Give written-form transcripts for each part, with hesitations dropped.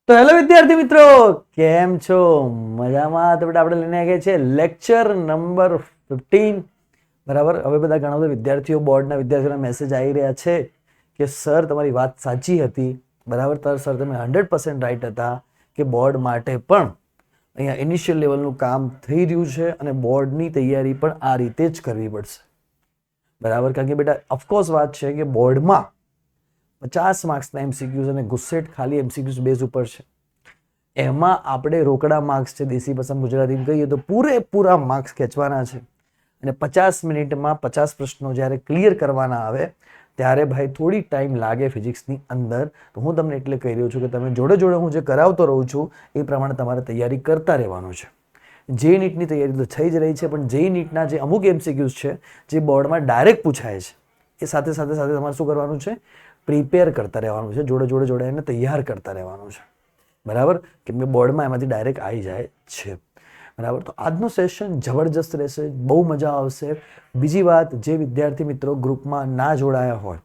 તો હેલો વિદ્યાર્થી મિત્રો, કેમ છો? મજામાં? તો બેટા આપણે લઈને આવ્યા છીએ લેક્ચર નંબર 15. બરાબર. હવે બધા ઘણા બધા વિદ્યાર્થીઓ, બોર્ડના વિદ્યાર્થીઓના મેસેજ આવી રહ્યા છે કે સર તમારી વાત સાચી હતી. બરાબર સર, તમે 100% રાઈટ હતા કે બોર્ડ માટે પણ અહીંયા ઇનિશિયલ લેવલનું કામ થઈ રહ્યું છે અને બોર્ડની તૈયારી પણ આ રીતે જ કરવી પડશે. બરાબર. કારણ કે બેટા ઓફકોર્સ વાત છે કે બોર્ડમાં 50 માર્ક્સના એમસીક્યુઝ અને ગુસ્સેટ ખાલી એમસીક્યુઝ બેઝ ઉપર છે. એમાં આપણે રોકડા માર્ક્સ છે, દેશી પસંદ ગુજરાતી કહીએ તો પૂરેપૂરા માર્ક્સ ખેંચવાના છે અને 50 મિનિટમાં 50 પ્રશ્નો જ્યારે ક્લિયર કરવાના આવે ત્યારે ભાઈ થોડી ટાઈમ લાગે ફિઝિક્સની અંદર. તો હું તમને એટલે કહી રહ્યો છું કે તમે જોડે જોડે હું જે કરાવતો રહું છું એ પ્રમાણે તમારે તૈયારી કરતા રહેવાનું છે. જે નીટની તૈયારી તો થઈ જ રહી છે, પણ જે નીટના જે અમુક એમસીક્યુઝ છે જે બોર્ડમાં ડાયરેક્ટ પૂછાય છે એ સાથે તમારે શું કરવાનું છે? પ્રિપેર કરતા રહેવાનું છે, જોડે એને તૈયાર કરતા રહેવાનું છે. બરાબર. કેમ કે બોર્ડમાં એમાંથી ડાયરેક્ટ આવી જાય છે. બરાબર. તો આજનું સેશન જબરજસ્ત રહેશે, બહુ મજા આવશે. બીજી વાત, જે વિદ્યાર્થી મિત્રો ગ્રુપમાં ના જોડાયા હોય,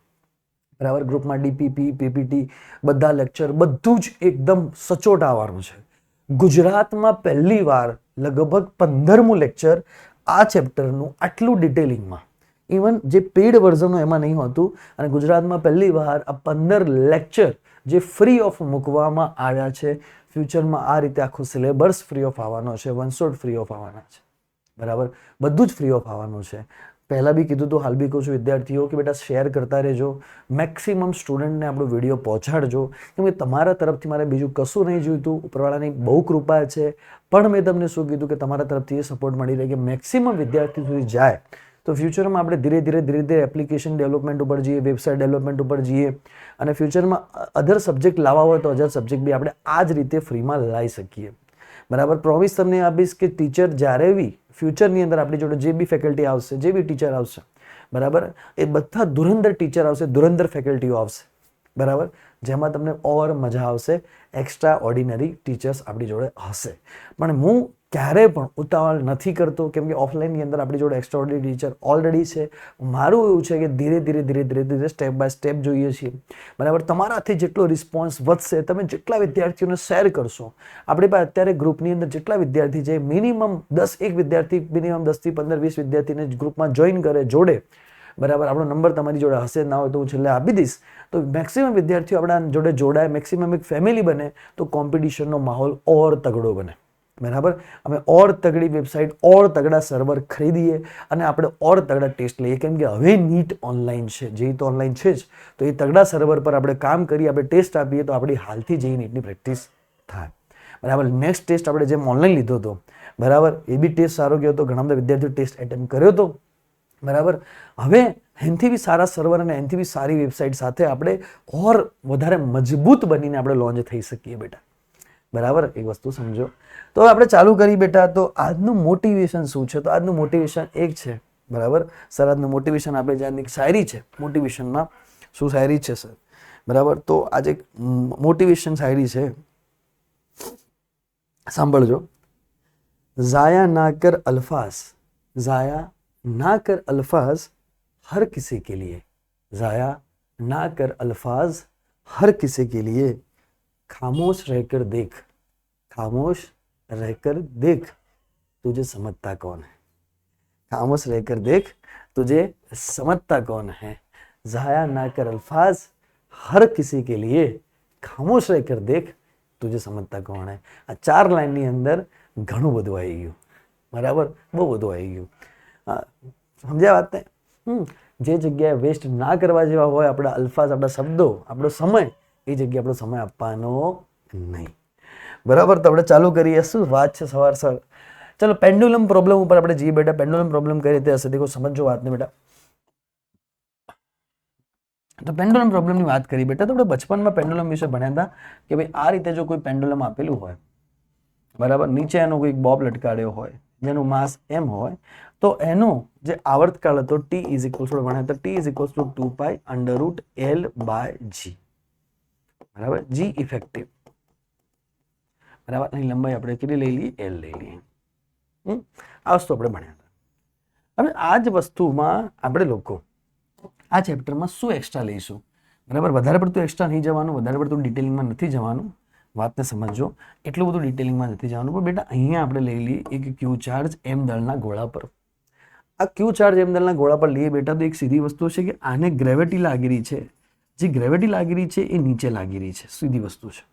બરાબર, ગ્રુપમાં ડીપીપી, પીપીટી બધા લેક્ચર બધું જ એકદમ સચોટ આવવાનું છે. ગુજરાતમાં પહેલી વાર લગભગ 15મું લેક્ચર આ ચેપ્ટરનું આટલું ડિટેલિંગમાં, ઇવન જે પેઇડ વર્ઝનો એમાં નહીં હોતું, અને ગુજરાતમાં પહેલી વાર આ 15 લેક્ચર જે ફ્રી ઓફ મૂકવામાં આવ્યા છે. ફ્યુચરમાં આ રીતે આખું સિલેબસ ફ્રી ઓફ આવવાનો છે, વન શોટ ફ્રી ઓફ આવવાના છે. બરાબર. બધું જ ફ્રી ઓફ આવવાનું છે. પહેલાં બી કીધું તો હાલ બી કહું છું વિદ્યાર્થીઓ કે બેટા શેર કરતા રહેજો, મેક્સિમમ સ્ટુડન્ટને આપણો વિડીયો પહોંચાડજો. કેમ કે તમારા તરફથી મારે બીજું કશું નહીં જોઈતું, ઉપરવાળાની બહુ કૃપા છે. પણ મેં તમને શું કીધું કે તમારા તરફથી એ સપોર્ટ મળી રહે કે મેક્સિમમ વિદ્યાર્થી સુધી જાય. તો ફ્યુચરમાં આપણે ધીરે ધીરે એપ્લિકેશન ડેવલપમેન્ટ ઉપર જઈએ, વેબસાઇટ ડેવલપમેન્ટ ઉપર જઈએ, અને ફ્યુચરમાં અધર સબ્જેક્ટ લાવવા હોય તો અધર સબ્જેક્ટ બી આપણે આ જ રીતે ફ્રીમાં લાવી શકીએ. બરાબર. પ્રોમિસ તમને આપીશ કે ટીચર જ્યારે બી ફ્યુચરની અંદર આપણી જોડે જે બી ફેકલ્ટી આવશે, જે બી ટીચર આવશે, બરાબર, એ બધા ધુરંધર ટીચર આવશે, ધુરંધર ફેકલ્ટીઓ આવશે. બરાબર. જેમાં તમને ઓર મજા આવશે. એક્સ્ટ્રા ઓર્ડિનરી ટીચર્સ આપણી જોડે હશે. પણ હું ક્યારેય પણ ઉતાવળ નથી કરતો, કેમ કે ઓફલાઈનની અંદર આપણી જોડે એક્સ્ટ્રા ઓર્ડિનરી ટીચર ઓલરેડી છે. મારું એવું છે કે ધીરે સ્ટેપ બાય સ્ટેપ જોઈએ છીએ. બરાબર. તમારાથી જેટલો રિસ્પોન્સ વધશે, તમે જેટલા વિદ્યાર્થીઓને શેર કરશો, આપણી પાસે અત્યારે ગ્રુપની અંદર જેટલા વિદ્યાર્થી છે, મિનિમમ 10 વિદ્યાર્થી મિનિમમ 10 થી 15 20 વિદ્યાર્થીને ગ્રુપમાં જોઈન કરે, જોડે. બરાબર. આપણો નંબર તમારી જોડે હશે, ના હોય તો હું છેલ્લે આપી દઈશ. તો મેક્સિમમ વિદ્યાર્થીઓ આપણા જોડે જોડાય, મેક્સિમમ એક ફેમિલી બને, તો કોમ્પિટિશનનો માહોલ ઓર તગડો બને. બરાબર. અમે ઓર તગડી વેબસાઇટ, ઓર તગડા સર્વર ખરીદીએ અને આપણે ઓર તગડા ટેસ્ટ લઈએ. કેમ કે હવે નીટ ઓનલાઈન છે, જે તો ઓનલાઈન છે જ, તો એ તગડા સર્વર પર આપણે કામ કરીએ, આપણે ટેસ્ટ આપીએ, તો આપણી હાલથી જે નીટની પ્રેક્ટિસ થાય. બરાબર. નેક્સ્ટ ટેસ્ટ આપણે જેમ ઓનલાઈન લીધો હતો, બરાબર, એ બી ટેસ્ટ સારો ગયો હતો, ઘણા બધા વિદ્યાર્થીઓ ટેસ્ટ એટેમ્પ કર્યો હતો. બરાબર. હવે એનાથી બી સારા સર્વર અને એનાથી બી સારી વેબસાઇટ સાથે આપણે ઓર વધારે મજબૂત બનીને આપણે લોન્ચ થઈ શકીએ બેટા. બરાબર. એક વસ્તુ સમજો. તો આપણે ચાલુ કરી બેટા. તો આજનું મોટિવેશન શું છે? તો આજનું મોટિવેશન એક છે. બરાબર. સર આજનું મોટિવેશન આપણે જ્યાં શાયરી છે, મોટિવેશનમાં શું શાયરી છે સર? બરાબર. તો આજે મોટિવેશન શાયરી છે, સાંભળજો. ज़ाया ना कर अल्फाज, ज़ाया ना कर अल्फाज हर किसी के लिए, ज़ाया ना कर अल्फाज हर किसी के लिए, खामोश रहकर देख, खामोश रहकर देख, तुझे समझता कौन है, खामोश रहकर देख, तुझे समझता कौन है, ज़ाया ना कर अल्फाज हर किसी के लिए, खामोश रहकर देख, तुझे समझता कौन है. આ 4 લાઈનની અંદર ઘણું બધું આવી ગયું. બરાબર. બહુ બધું આવી ગયું. સમજ્યા વાત ને? જે જગ્યાએ વેસ્ટ ના કરવા જેવા હોય આપણા અલ્ફાઝ, આપણા શબ્દો, આપણો સમય, એ જગ્યાએ આપણો સમય આપવાનો નહીં. બરાબર. તો આપણે ચાલુ કરીએ. શું વાત છે સવાર. ચલો પેન્ડુલમ પ્રોબ્લેમ ઉપર આપણે જઈએ બેટા. પેન્ડુલમ પ્રોબ્લેમ કઈ રીતે હશે દેખો, સમજો વાતને બેટા. તો પેન્ડુલમ પ્રોબ્લેમની વાત કરી બેટા. તો આપણે બચપનમાં પેન્ડુલમ વિશે ભણ્યા હતા કે ભાઈ આ રીતે જો કોઈ પેન્ડુલમ આપેલું હોય, બરાબર, નીચે એનો કોઈ બોબ લટકાડ્યો હોય જેનું માસ m હોય, તો એનો જે આવર્તકાળ હતો t ઇઝ ઇક્વલ્સ ટુ ભણ્યા હતા, t is equals to 2 pi √L/g. બરાબર. g effective. બરાબર. એની લંબાઈ આપણે કેટલી લઈ લઈએ? L લઈ લઈએ. આ વસ્તુ આપણે ભણ્યા હતા. હવે આ જ વસ્તુમાં આપણે લોકો આ ચેપ્ટરમાં શું એક્સ્ટ્રા લઈશું? બરાબર. વધારે પડતું એક્સ્ટ્રા નહીં જવાનું, વધારે પડતું ડિટેલિંગમાં નથી જવાનું. વાતને સમજો, એટલું બધું ડિટેલિંગમાં નથી જવાનું, પણ બેટા અહીંયા આપણે લઈ લઈએ એક ક્યુ ચાર્જ એમ દળના ગોળા પર. આ ક્યુ ચાર્જ એમ દળના ગોળા પર લઈએ બેટા તો એક સીધી વસ્તુ છે કે આને ગ્રેવિટી લાગી રહી છે, જે ગ્રેવિટી લાગી રહી છે એ નીચે લાગી રહી છે, સીધી વસ્તુ છે,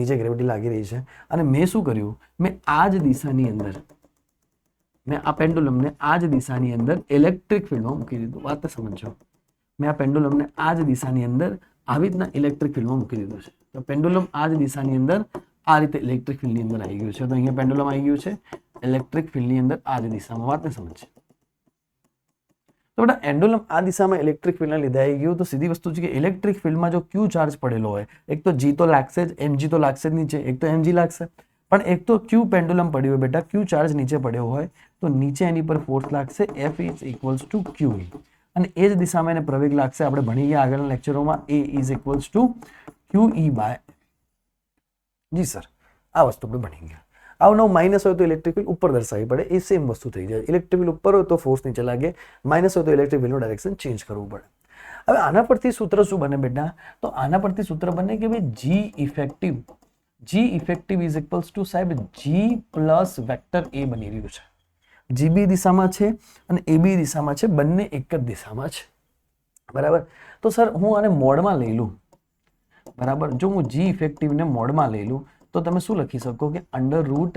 નીચે ગ્રેવિટી લાગી રહી છે. અને મેં શું કર્યું, મેં આ જ દિશાની અંદર, મેં આ પેન્ડુલમને આ જ દિશાની અંદર ઇલેક્ટ્રિક ફિલ્ડમાં મૂકી દીધું. વાત સમજો, મેં આ પેન્ડુલમને આ જ દિશાની અંદર આવી રીતના ઇલેક્ટ્રિક ફિલ્ડમાં મૂકી દીધું છે. તો પેન્ડુલમ આ જ દિશાની અંદર આ રીતે ઇલેક્ટ્રિક ફિલ્ડની અંદર આવી ગયું છે. તો અહીંયા પેન્ડુલમ આવી ગયું છે ઇલેક્ટ્રિક ફિલ્ડની અંદર આ જ દિશામાં. વાતને સમજે તો બેટા પેન્ડુલમ આ દિશામાં ઇલેક્ટ્રિક ફિલ્ડના લીધે આવી ગયું. તો સીધી વસ્તુ છે કે ઇલેક્ટ્રિક ફિલ્ડમાં જો ક્યુ ચાર્જ પડેલો હોય, એક તો જી તો લાગશે જ, એમજી તો લાગશે જ નીચે, એક તો એમજી લાગશે, પણ એક તો ક્યુ પેન્ડુલમ પડ્યું હોય બેટા, ક્યુ ચાર્જ નીચે પડ્યો હોય તો નીચે એની પર ફોર્સ લાગશે F ઇઝ ઇક્વલ્સ ટુ ક્યુ, અને એ જ દિશામાં એને પ્રવેગ લાગશે. આપણે ભણી ગયા આગળના લેક્ચરોમાં A is equals to QE by, જી સર આ વસ્તુ આપણે ભણી ગયા. આવું માઇનસ હોય તો ઇલેક્ટ્રિક ફિલ્ડ ઉપર દર્શાવવી પડે, એ સેમ વસ્તુ થઈ જાય. ઇલેક્ટ્રિક ફિલ્ડ ઉપર હોય તો ફોર્સ નીચે લાગે, માઇનસ હોય તો ઇલેક્ટ્રિક ફિલ્ડનું ડાયરેક્શન ચેન્જ કરવું પડે. હવે આના પરથી સૂત્ર શું બને બેટા, તો આના પરથી સૂત્ર બને કે ભાઈ G effective is equals two સાહેબ G પ્લસ વેક્ટર A બની રહ્યું છે. GB દિશામાં છે અને AB દિશામાં છે, બંને એક જ દિશામાં છે, બરાબર. તો સર હું આને મોડમાં લઈ લઉં, બરાબર. જો હું G ઇફેક્ટિવને મોડમાં લઈ લઉં તો તમે શું લખી શકો કે under route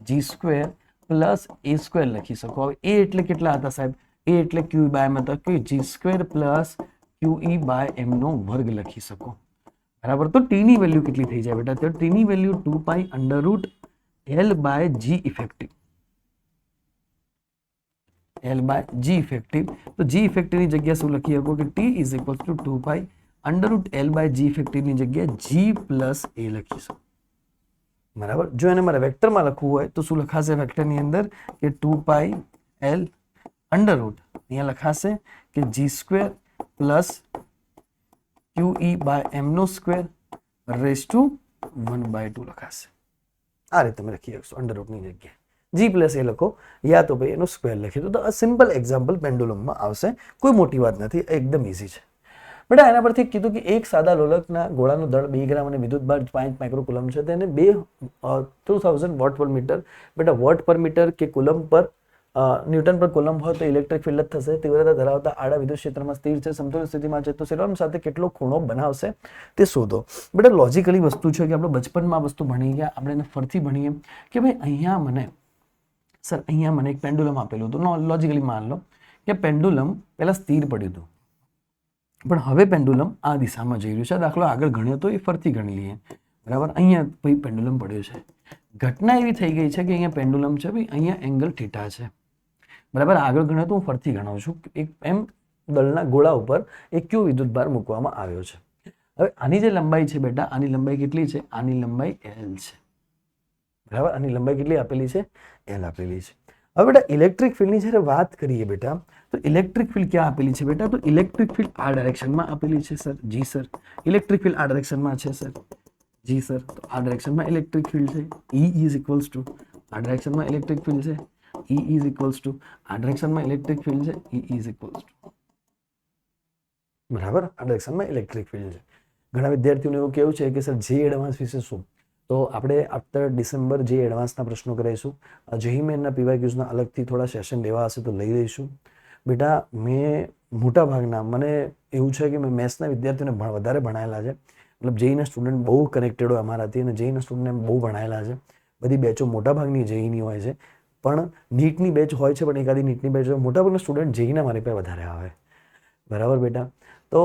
G square plus A square લખી શકો. હવે A એટલે કેટલા હતા સાહેબ, A એટલે QE બાય એમ હતા કે G square plus QE by M નો વર્ગ લખી શકો, બરાબર. તો T ની વેલ્યુ કેટલી થઈ જાય બેટા, તો T ની value 2 pi under root L by G effective, L by G effective. તો G ઇફેક્ટિવ ની જગ્યા શું લખી શકો કે T is equal to 2 pi under root L by G effective ની જગ્યાએ G પ્લસ A લખી શકો, બરાબર. જો એને મારે વેક્ટરમાં લખવું હોય તો શું લખાશે વેક્ટરની અંદર કે 2 પાઈ L અંડર રૂટ, અહીંયા લખાશે કે G square plus QE by M નો સ્ક્વેર રેઝ ટુ 1/2 લખાશે. આ રીતે તમે લખી શકશો અંડર રૂટની જગ્યાએ G પ્લસ A લખો, યા તો ભાઈ એનો સ્ક્વેર લખી દો. તો આ સિમ્પલ એક્ઝામ્પલ પેન્ડુલમમાં આવશે, કોઈ મોટી વાત નથી, એકદમ ઇઝી છે બેટા. એના પરથી કીધું કે એક સાદા લોલકના ગોળાનું દળ 2 ગ્રામ અને વિદ્યુત ભાર 5 માઇક્રોકુલમ છે, તેને 2000 વોટ પર મીટર, બેટા વોટ પર મીટર કે કુલમ પર ન્યૂટન પર કુલમ હોય તો ઇલેક્ટ્રિક ફિલ્ડ જ થશે. તીવ્રતા ધરાવતા આડા વિદ્યુત ક્ષેત્રમાં સ્થિર છે, સમતુલ્ય સ્થિતિમાં છે, તો સિલોન સાથે કેટલો ખૂણો બનાવશે તે શોધો. બેટા લોજિકલી વસ્તુ છે કે આપણે બચપનમાં વસ્તુ ભણી ગયા, આપણે એને ફરીથી ભણીએ કે ભાઈ અહીંયા મને એક પેન્ડુલમ આપેલું હતું. લોજિકલી માન લો કે પેન્ડુલમ પહેલા સ્થિર પડ્યું હતું, પણ હવે પેન્ડુલમ આ દિશામાં જઈ રહ્યું છે. દાખલો આગળ ગણ્યો તો એ ફરતી ગણી લઈએ, બરાબર. અહીંયા ભાઈ પેન્ડુલમ પડ્યો છે, ઘટના એવી થઈ ગઈ છે કે અહીંયા પેન્ડુલમ છે, ભાઈ અહીંયા એંગલ થીટા છે, બરાબર. આગળ ગણ્યો તો હું ફરતી ગણાવું છું. એક એમ દળના ગોળા ઉપર એક ક્યુ વિદ્યુત ભાર મૂકવામાં આવ્યો છે. હવે આની જે લંબાઈ છે બેટા, આની લંબાઈ કેટલી છે, આની લંબાઈ L છે, બરાબર. આની લંબાઈ કેટલી આપેલી છે, L આપેલી છે. હવે બેટા ઇલેક્ટ્રિક ફિલ્ડની જ્યારે વાત કરીએ બેટા, તો ઇલેક્ટ્રિક ફિલ્ડ ક્યાં આપેલી છે બેટા, તો ઇલેક્ટ્રિક ફિલ્ડ આ ડાયરેક્શનમાં આપેલી છે સર. જી સર. ઇલેક્ટ્રિક ફિલ્ડ આ ડાયરેક્શનમાં છે સર. જી સર. તો આ ડાયરેક્શનમાં ઇલેક્ટ્રિક ફિલ્ડ છે. E ઇઝ ઇક્વલ્સ ટુ આ ડાયરેક્શનમાં ઇલેક્ટ્રિક ફિલ્ડ છે. E ઇઝ ઇક્વલ્સ ટુ આ ડાયરેક્શનમાં ઇલેક્ટ્રિક ફિલ્ડ છે. E ઇઝ ઇક્વલ્સ ટુ, બરાબર. આ ડાયરેક્શનમાં ઇલેક્ટ્રિક ફિલ્ડ છે. ઘણા વિદ્યાર્થીઓને એવું કેવું છે કે સર જે એડવાન્સ વિશે શું, તો આપણે આફ્ટર ડિસેમ્બર જે એડવાન્સના પ્રશ્નો કરાવીશું. જેઈ મેનના PYQsના અલગથી થોડા સેશન લેવા હશે તો લઈ લઈશું. બેટા મેં મોટા ભાગના, મને એવું છે કે મેં મેથ્સના વિદ્યાર્થીઓને વધારે ભણાયેલા છે, મતલબ જેઈના સ્ટુડન્ટ બહુ કનેક્ટેડ હોય અમારાથી, અને જેઈના સ્ટુડન્ટને બહુ ભણાયેલા છે. બધી બેચો મોટાભાગની જેઈની હોય છે, પણ નીટની બેચ હોય છે, પણ એકાદી નીટની બેચ હોય. મોટાભાગના સ્ટુડન્ટ જેઈના મારી પાસે વધારે આવે, બરાબર બેટા. તો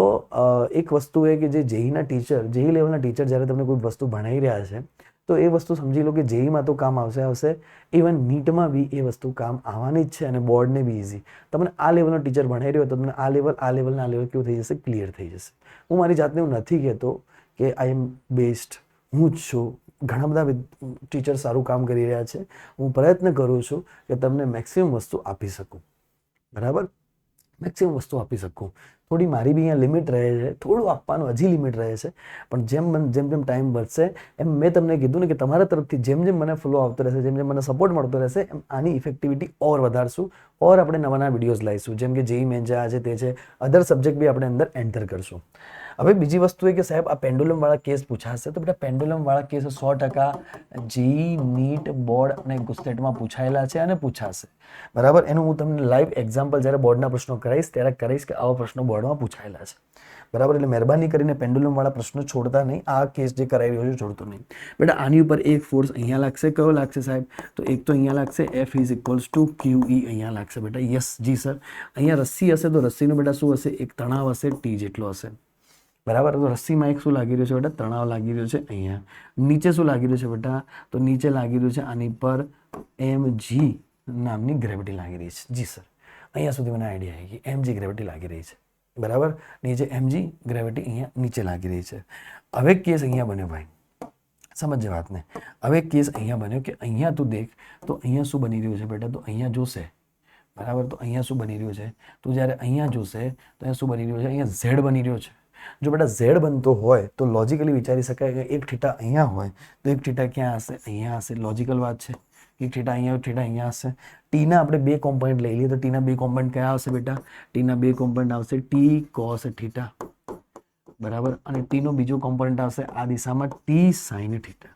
એક વસ્તુ એ કે જે જેઈના ટીચર, જેઈ લેવલના ટીચર જ્યારે તમને કોઈ વસ્તુ ભણાવી રહ્યા છે તો એ વસ્તુ સમજી લો કે જેઈમાં તો કામ આવશે, ઇવન નીટમાં બી એ વસ્તુ કામ આવવાની જ છે, અને બોર્ડને બી ઇઝી. તમને આ લેવલનો ટીચર ભણાવી રહ્યો તો તમને આ લેવલ કેવું થઈ જશે, ક્લિયર થઈ જશે. હું મારી જાતને હું નથી કહેતો કે આઈ એમ બેસ્ટ, હું જ છું. ઘણા બધા ટીચર સારું કામ કરી રહ્યા છે. હું પ્રયત્ન કરું છું કે તમને મેક્સિમમ વસ્તુ આપી શકું, બરાબર. મેક્સિમમ વસ્તુ આપી શકું. થોડી મારી બી અહીંયા લિમિટ રહે છે, થોડું આપવાનું હજી લિમિટ રહે છે, પણ જેમ ટાઈમ વધશે એમ મેં તમને કીધું ને કે તમારા તરફથી જેમ મને ફ્લો આવતો રહેશે, જેમ મને સપોર્ટ મળતો રહેશે, એમ આની ઇફેક્ટિવિટી ઓર વધારશું, ઓર આપણે નવા વિડીયોઝ લાવીશું, જેમ કે જેઈ મેન છે, આ છે, તે છે, અધર સબ્જેક્ટ બી આપણે અંદર એન્ટર કરશું. હવે બીજી વસ્તુ એ કે સાહેબ આ પેન્ડુલમ વાળા કેસ પૂછાશે, તો બેટા પેન્ડુલમ વાળા કેસ 100% જી, નીટ, બોર્ડ અને ગુસ્ટેટમાં પૂછાયેલા છે અને પૂછાશે, બરાબર. એનું હું તમને લાઈવ એક્ઝામ્પલ જ્યારે બોર્ડના પ્રશ્નો કરાવીશ ત્યારે કહીશ કે આવા પ્રશ્નો બોર્ડમાં પૂછાયેલા છે, બરાબર. એટલે મહેરબાની કરીને પેન્ડુલમ વાળા પ્રશ્નો છોડતા નહીં, આ કેસ જે કરાવી રહ્યો છે છોડતો નહીં. બેટા આની ઉપર એક ફોર્સ અહીંયા લાગશે, કયો લાગશે સાહેબ? તો એક તો અહીંયા લાગશે, F is equals to QE અહીંયા લાગશે બેટા. યસ જી સર. અહીંયા રસ્સી હશે તો રસ્સીનો બેટા શું હશે? એક તણાવ હશે T જેટલો હશે, બરાબર. તો રસ્સીમાં એક શું લાગી રહ્યો છે બેટા? તણાવ લાગી રહ્યો છે અહીંયા. નીચે શું લાગી રહ્યું છે બેટા? તો નીચે લાગી રહ્યું છે આની પર mg નામની ગ્રેવિટી લાગી રહી છે. જી સર, અહીંયા સુધી મને આઈડિયા આવી ગઈ, mg ગ્રેવિટી લાગી રહી છે, બરાબર. નીચે mg ગ્રેવિટી અહીંયા નીચે લાગી રહી છે. હવે કેસ અહીંયા બન્યો ભાઈ, સમજજે વાતને. હવે કેસ અહીંયા બન્યો કે અહીંયા તું દેખ તો અહીંયા શું બની રહ્યું છે બેટા? તો અહીંયા જોશે, બરાબર. તો અહીંયા શું બની રહ્યું છે? તું જ્યારે અહીંયા જોશે તો અહીંયા શું બની રહ્યું છે? અહીંયા ઝેડ બની રહ્યો છે. જો બેટા ઝેડ બનતો હોય તો લોજિકલી વિચારી શકાય કે એક થીટા અહીંયા હોય તો એક થીટા ક્યાં હશે? અહીંયા હશે. લોજિકલ વાત છે. એક થીટા અહીંયા, એક થીટા અહીંયા હશે. ટીના આપણે બે કોમ્પોનન્ટ લઈ લઈએ તો ટીના બે કોમ્પોનન્ટ કયા આવશે બેટા? ટીના બે કોમ્પોનન્ટ આવશે ટી કોસ થીટા, બરાબર. અને ટીનો બીજો કોમ્પોનન્ટ આવશે આ દિશામાં ટી સાઇન થીટા.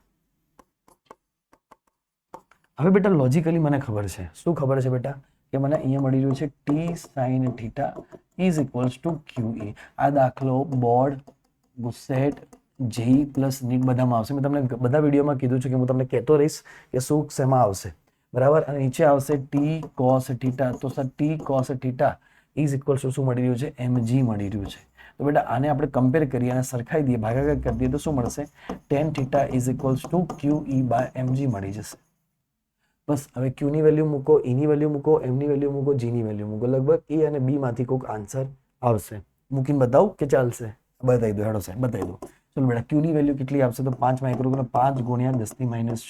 હવે બેટા લોજિકલી મને ખબર છે, શું ખબર છે બેટા? કે મને અહીંયા મળી રહ્યું છે T sine theta is equals to QE. આ દાખલો બોર્ડ, ગુસ્સેટ, જેઈ પ્લસ નીટ બધામાં આવશે. મેં તમને બધા વિડીયોમાં કીધું છે કે હું તમને કહેતો રહીશ કે શું શેમાં આવશે, બરાબર. અને નીચે આવશે ટી કોસ થીટા. તો sir T cos theta is equals two શું મળી રહ્યું છે? mg મળી રહ્યું છે. તો બેટા આને આપણે કમ્પેર કરીએ અને સરખાઈ દઈએ, ભાગાકાર કરી દઈએ તો શું મળશે? tan theta is equals to QE by mg મળી જશે. બસ હવે Q ની વેલ્યુ મૂકો, E ની વેલ્યુ મૂકો, M ની વેલ્યુ મૂકો, G ની વેલ્યુ મૂકો, લગભગ E અને B માંથી કોઈક આન્સર આવશે. મૂકીને બતાવું કે ચાલશે? બતાવી દો, હેડો સાહેબ બતાવી દો. ચલો બેટા Q ની વેલ્યુ કેટલી આવશે? તો 5 માઇક્રોગ્રામ, 5 ગુણ્યા 10 ની માઇનસ.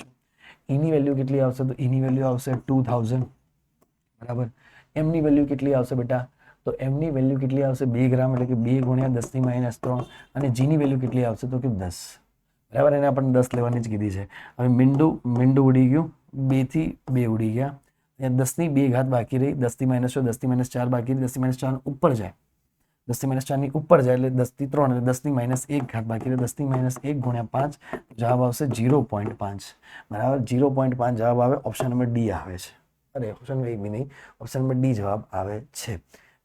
E ની વેલ્યુ કેટલી આવશે? તો E ની વેલ્યુ આવશે 2000, બરાબર. M ની વેલ્યુ કેટલી આવશે બેટા? તો M ની વેલ્યુ કેટલી આવશે? 2 ગ્રામ, એટલે કે 2 ગુણ્યા 10 ની માઇનસ 3. અને G ની વેલ્યુ કેટલી આવશે? તો કે 10, બરાબર. એને આપણને 10 લેવાની જ કીધી છે. હવે મીંડું ઉડી ગયું, 2 થી 2 ઉડી ગયા. 10 ની 2 ઘાત બાકી રહી, 10 થી -6, 10 થી -4 બાકી રહી, 10 થી -4 ઉપર જાય, 10 થી -4 ની ઉપર જાય એટલે 10 થી 3, એટલે 10 ની -1 ઘાત બાકી રહી. 10 થી -1 ગુણ્યા 5 જવાબ આવશે 0.5, બરાબર. 0.5 જવાબ આવે. ઓપ્શન નંબર ડી આવે છે. અરે ઓપ્શન નંબર 1 બી નહીં, ઓપ્શન નંબર ડી જવાબ આવે છે,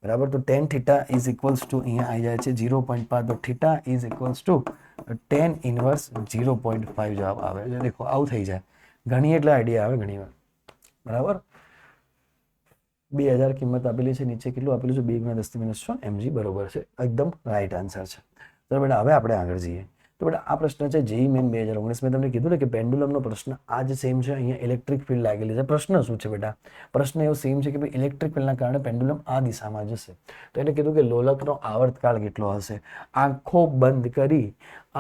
બરાબર. તો tan theta is equals two અહીંયા આવી જાય છે 0.5. તો theta is equals two tan inverse 0.5 જવાબ આવે છે. દેખો આવું થઈ જાય. ઘણી એટલે આઈડિયા આવે ઘણી વાર, બરાબર. 2000 કિંમત આપેલી છે, નીચે કેટલું આપેલું છે? 2 ગુણ્યા 10 થી -6 mg, બરોબર છે. એકદમ રાઈટ આન્સર છે. તો બેટા હવે આપણે આગળ જઈએ. તો બેટા આ પ્રશ્ન છે જેઈ મેન 2019. મેં તમને કીધું ને કે પેન્ડુલમનો પ્રશ્ન આ જ સેમ છે. અહીંયા ઇલેક્ટ્રિક ફિલ્ડ લાગેલી છે. પ્રશ્ન શું છે બેટા? પ્રશ્ન એવો સેમ છે કે ભાઈ ઇલેક્ટ્રિક ફિલ્ડના કારણે પેન્ડુલમ આ દિશામાં જશે. તો એને કીધું કે લોલકનો આવર્તકાળ કેટલો હશે? આંખો બંધ કરી,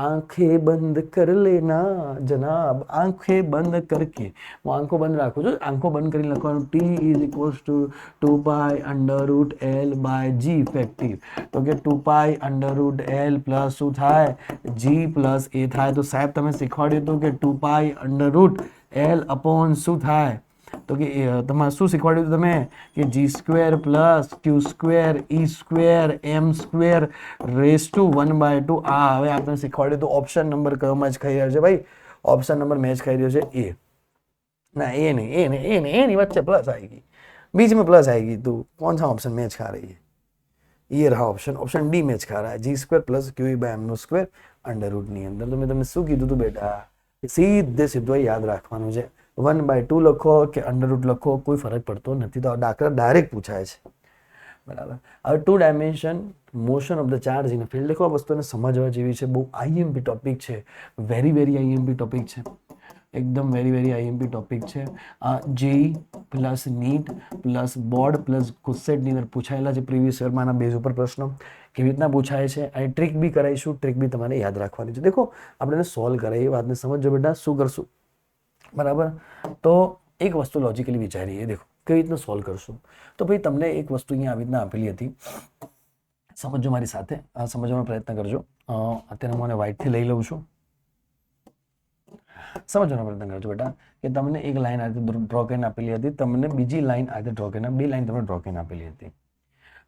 આંખે બંધ કર લેના જનાબ, આંખે બંધ કરકે. હું આંખો બંધ રાખું છું, આંખો બંધ કરીને લખવાનું T is equals to 2π√L by G effective. તો કે 2π√L પ્લસ શું થાય? G પ્લસ A થાય. તો સાહેબ તમે શીખવાડ્યું હતું કે 2π√L અપોન શું થાય? તો કે તમારે શું શીખવાડ્યું હતું તમે? કે G² plus Q² E² M² rays to 1/2. આ હવે આપણે શીખવાડ્યું હતું. ઓપ્શન નંબર કયો મેચ ખાઈ રહ્યો છે ભાઈ? ઓપ્શન નંબર મેચ ખાઈ રહ્યો છે એ. ના એ નહીં, એની વચ્ચે प्लस आएगी, बीच में प्लस आएगी. तो कौन सा ऑप्शन मैच खा रही है? ये रहा ऑप्शन डी मैच खा रहा है. G² plus QE by M² under root ની અંદર. તો મેં તમને શું કીધું હતું બેટા? સીધો યાદ રાખવાનું છે. 1/2 લખો કે અંડર રૂટ લખો કોઈ ફરક પડતો નથી. તો દાખલા ડાયરેક્ટ પૂછાય છે, બરાબર. હવે 2 dimension motion of the charge in field. દેખો આ વસ્તુને સમજવા જેવી છે. બહુ આઈએમપી ટોપિક છે. વેરી આઈએમપી ટોપિક છે. એકદમ વેરી આઈએમપી ટોપિક છે. JEE plus NEET plus board plus ગુસ્સેટની અંદર પૂછાયેલા છે પ્રીવિયસ યરમાંના બેઝ ઉપર પ્રશ્નો. કેવી રીતના પૂછાય છે અને ટ્રીક બી કરાવીશું. ટ્રીક બી તમારે યાદ રાખવાની છે. દેખો આપણે એને સોલ્વ કરાય એ વાતને સમજો બેટા. શું કરશું? બરાબર. તો એક વસ્તુ લોજિકલી વિચારીએ. દેખો કઈ રીતના સોલ્વ કરશું. તો ભાઈ તમને એક વસ્તુ અહીંયા આવી રીતના આપેલી હતી, સમજો મારી સાથે, સમજવાનો પ્રયત્ન કરજો. અત્યારે હું મને વ્હાઇટથી લઈ લઉં છું. સમજવાનો પ્રયત્ન કરજો બેટા કે તમને એક લાઈન આ રીતે ડ્રો કરીને આપેલી હતી, તમને બીજી લાઈન આ રીતે ડ્રો કરીને, 2 લાઈન તમને ડ્રો કરીને આપેલી હતી.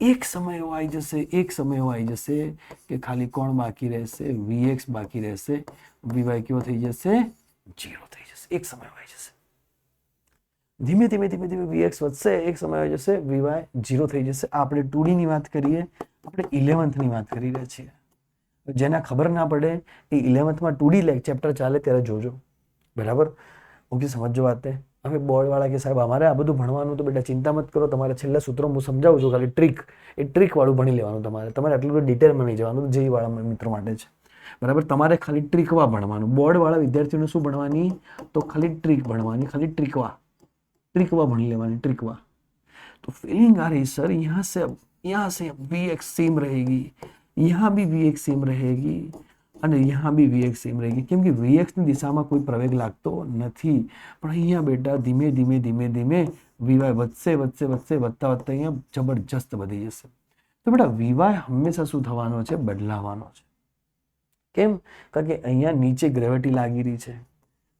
એક સમય એવો આવી જશે કે ખાલી કોણ બાકી રહેશે, Vx બાકી રહેશે, Vy કેવો થઈ જશે, 0 થઈ જશે. એક સમય આવી જશે, ધીમે ધીમે Vx વધશે, એક સમય આવી જશે, Vy 0 થઈ જશે. આપણે 2D ની વાત કરીએ, આપણે 11th ની વાત કરી રહ્યા છીએ. જેના ખબર ના પડે એ 11th માં 2D ચેપ્ટર ચાલે ત્યારે જોજો, બરાબર? ઓકે, સમજો વાતે. હવે બોર્ડ વાળા કે સાહેબ અમારે આ બધું ભણવાનું, તો બેટા ચિંતા મત કરો, તમારે છેલ્લા સૂત્રો હું સમજાવું છું, ખાલી ટ્રીક વાળું ભણી લેવાનું. તમારે આટલું બધું ડિટેલમાં નહીં જવાનું, જે વાળા મિત્રો માટે છે, બરાબર? તમારે ખાલી ટ્રીકવા ભણવાનું. બોર્ડ વાળા વિદ્યાર્થીઓને શું ભણવાની? તો ખાલી ટ્રીક ભણવાની, ખાલી ટ્રીકવા ભણી લેવાની, ટ્રીકવા. तो फीलिंग आ रही सर, यहाँ से Vx सेम रहेगी, यहाँ भी Vx सेम रहेगी અને यहाँ भी Vx सेम रहेगी, કેમ કે Vx ની દિશામાં કોઈ પ્રવેગ લાગતો નથી. પણ અહીંયા બેટા ધીમે ધીમે Vy વધશે, વધતા અહીંયા જબરજસ્ત વધી જશે. તો બેટા Vy હંમેશા શું થવાનો છે? બદલાવાનો છે. કેમ? કારણ કે અહીંયા નીચે ગ્રેવિટી લાગી રહી છે,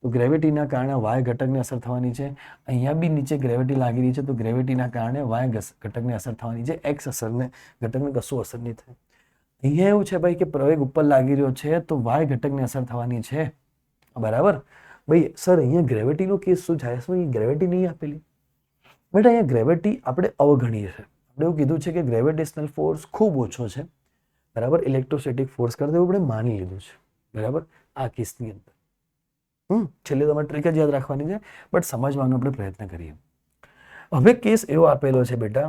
તો ગ્રેવિટીના કારણે y ઘટકને અસર થવાની છે. અહીંયા બી નીચે ગ્રેવિટી લાગી રહી છે, તો ગ્રેવિટીના કારણે y ઘટકને અસર થવાની છે. x ઘટકને કશું અસર નહીં થાય. અહીંયા એવું છે ભાઈ કે પ્રવેગ ઉપર લાગી રહ્યો છે, તો y ઘટકને અસર થવાની છે, બરાબર? ભાઈ સર અહીંયા ગ્રેવિટીનો કેસ શું થાય? શું ગ્રેવિટી નહીં આપેલી? બેટા અહીંયા ગ્રેવિટી આપણે અવગણીએ છે. આપણે એવું કીધું છે કે ગ્રેવિટેશનલ ફોર્સ ખૂબ ઓછો છે, બરાબર? ઇલેક્ટ્રોસ્ટેટિક ફોર્સ કરતા એવું આપણે માની લીધું છે, બરાબર? આ કેસની અંદર છેલ્લે તમારે ટ્રીક જ યાદ રાખવાની છે, બટ સમજવાનો આપણે પ્રયત્ન કરીએ. હવે કેસ એવો આપેલો છે બેટા,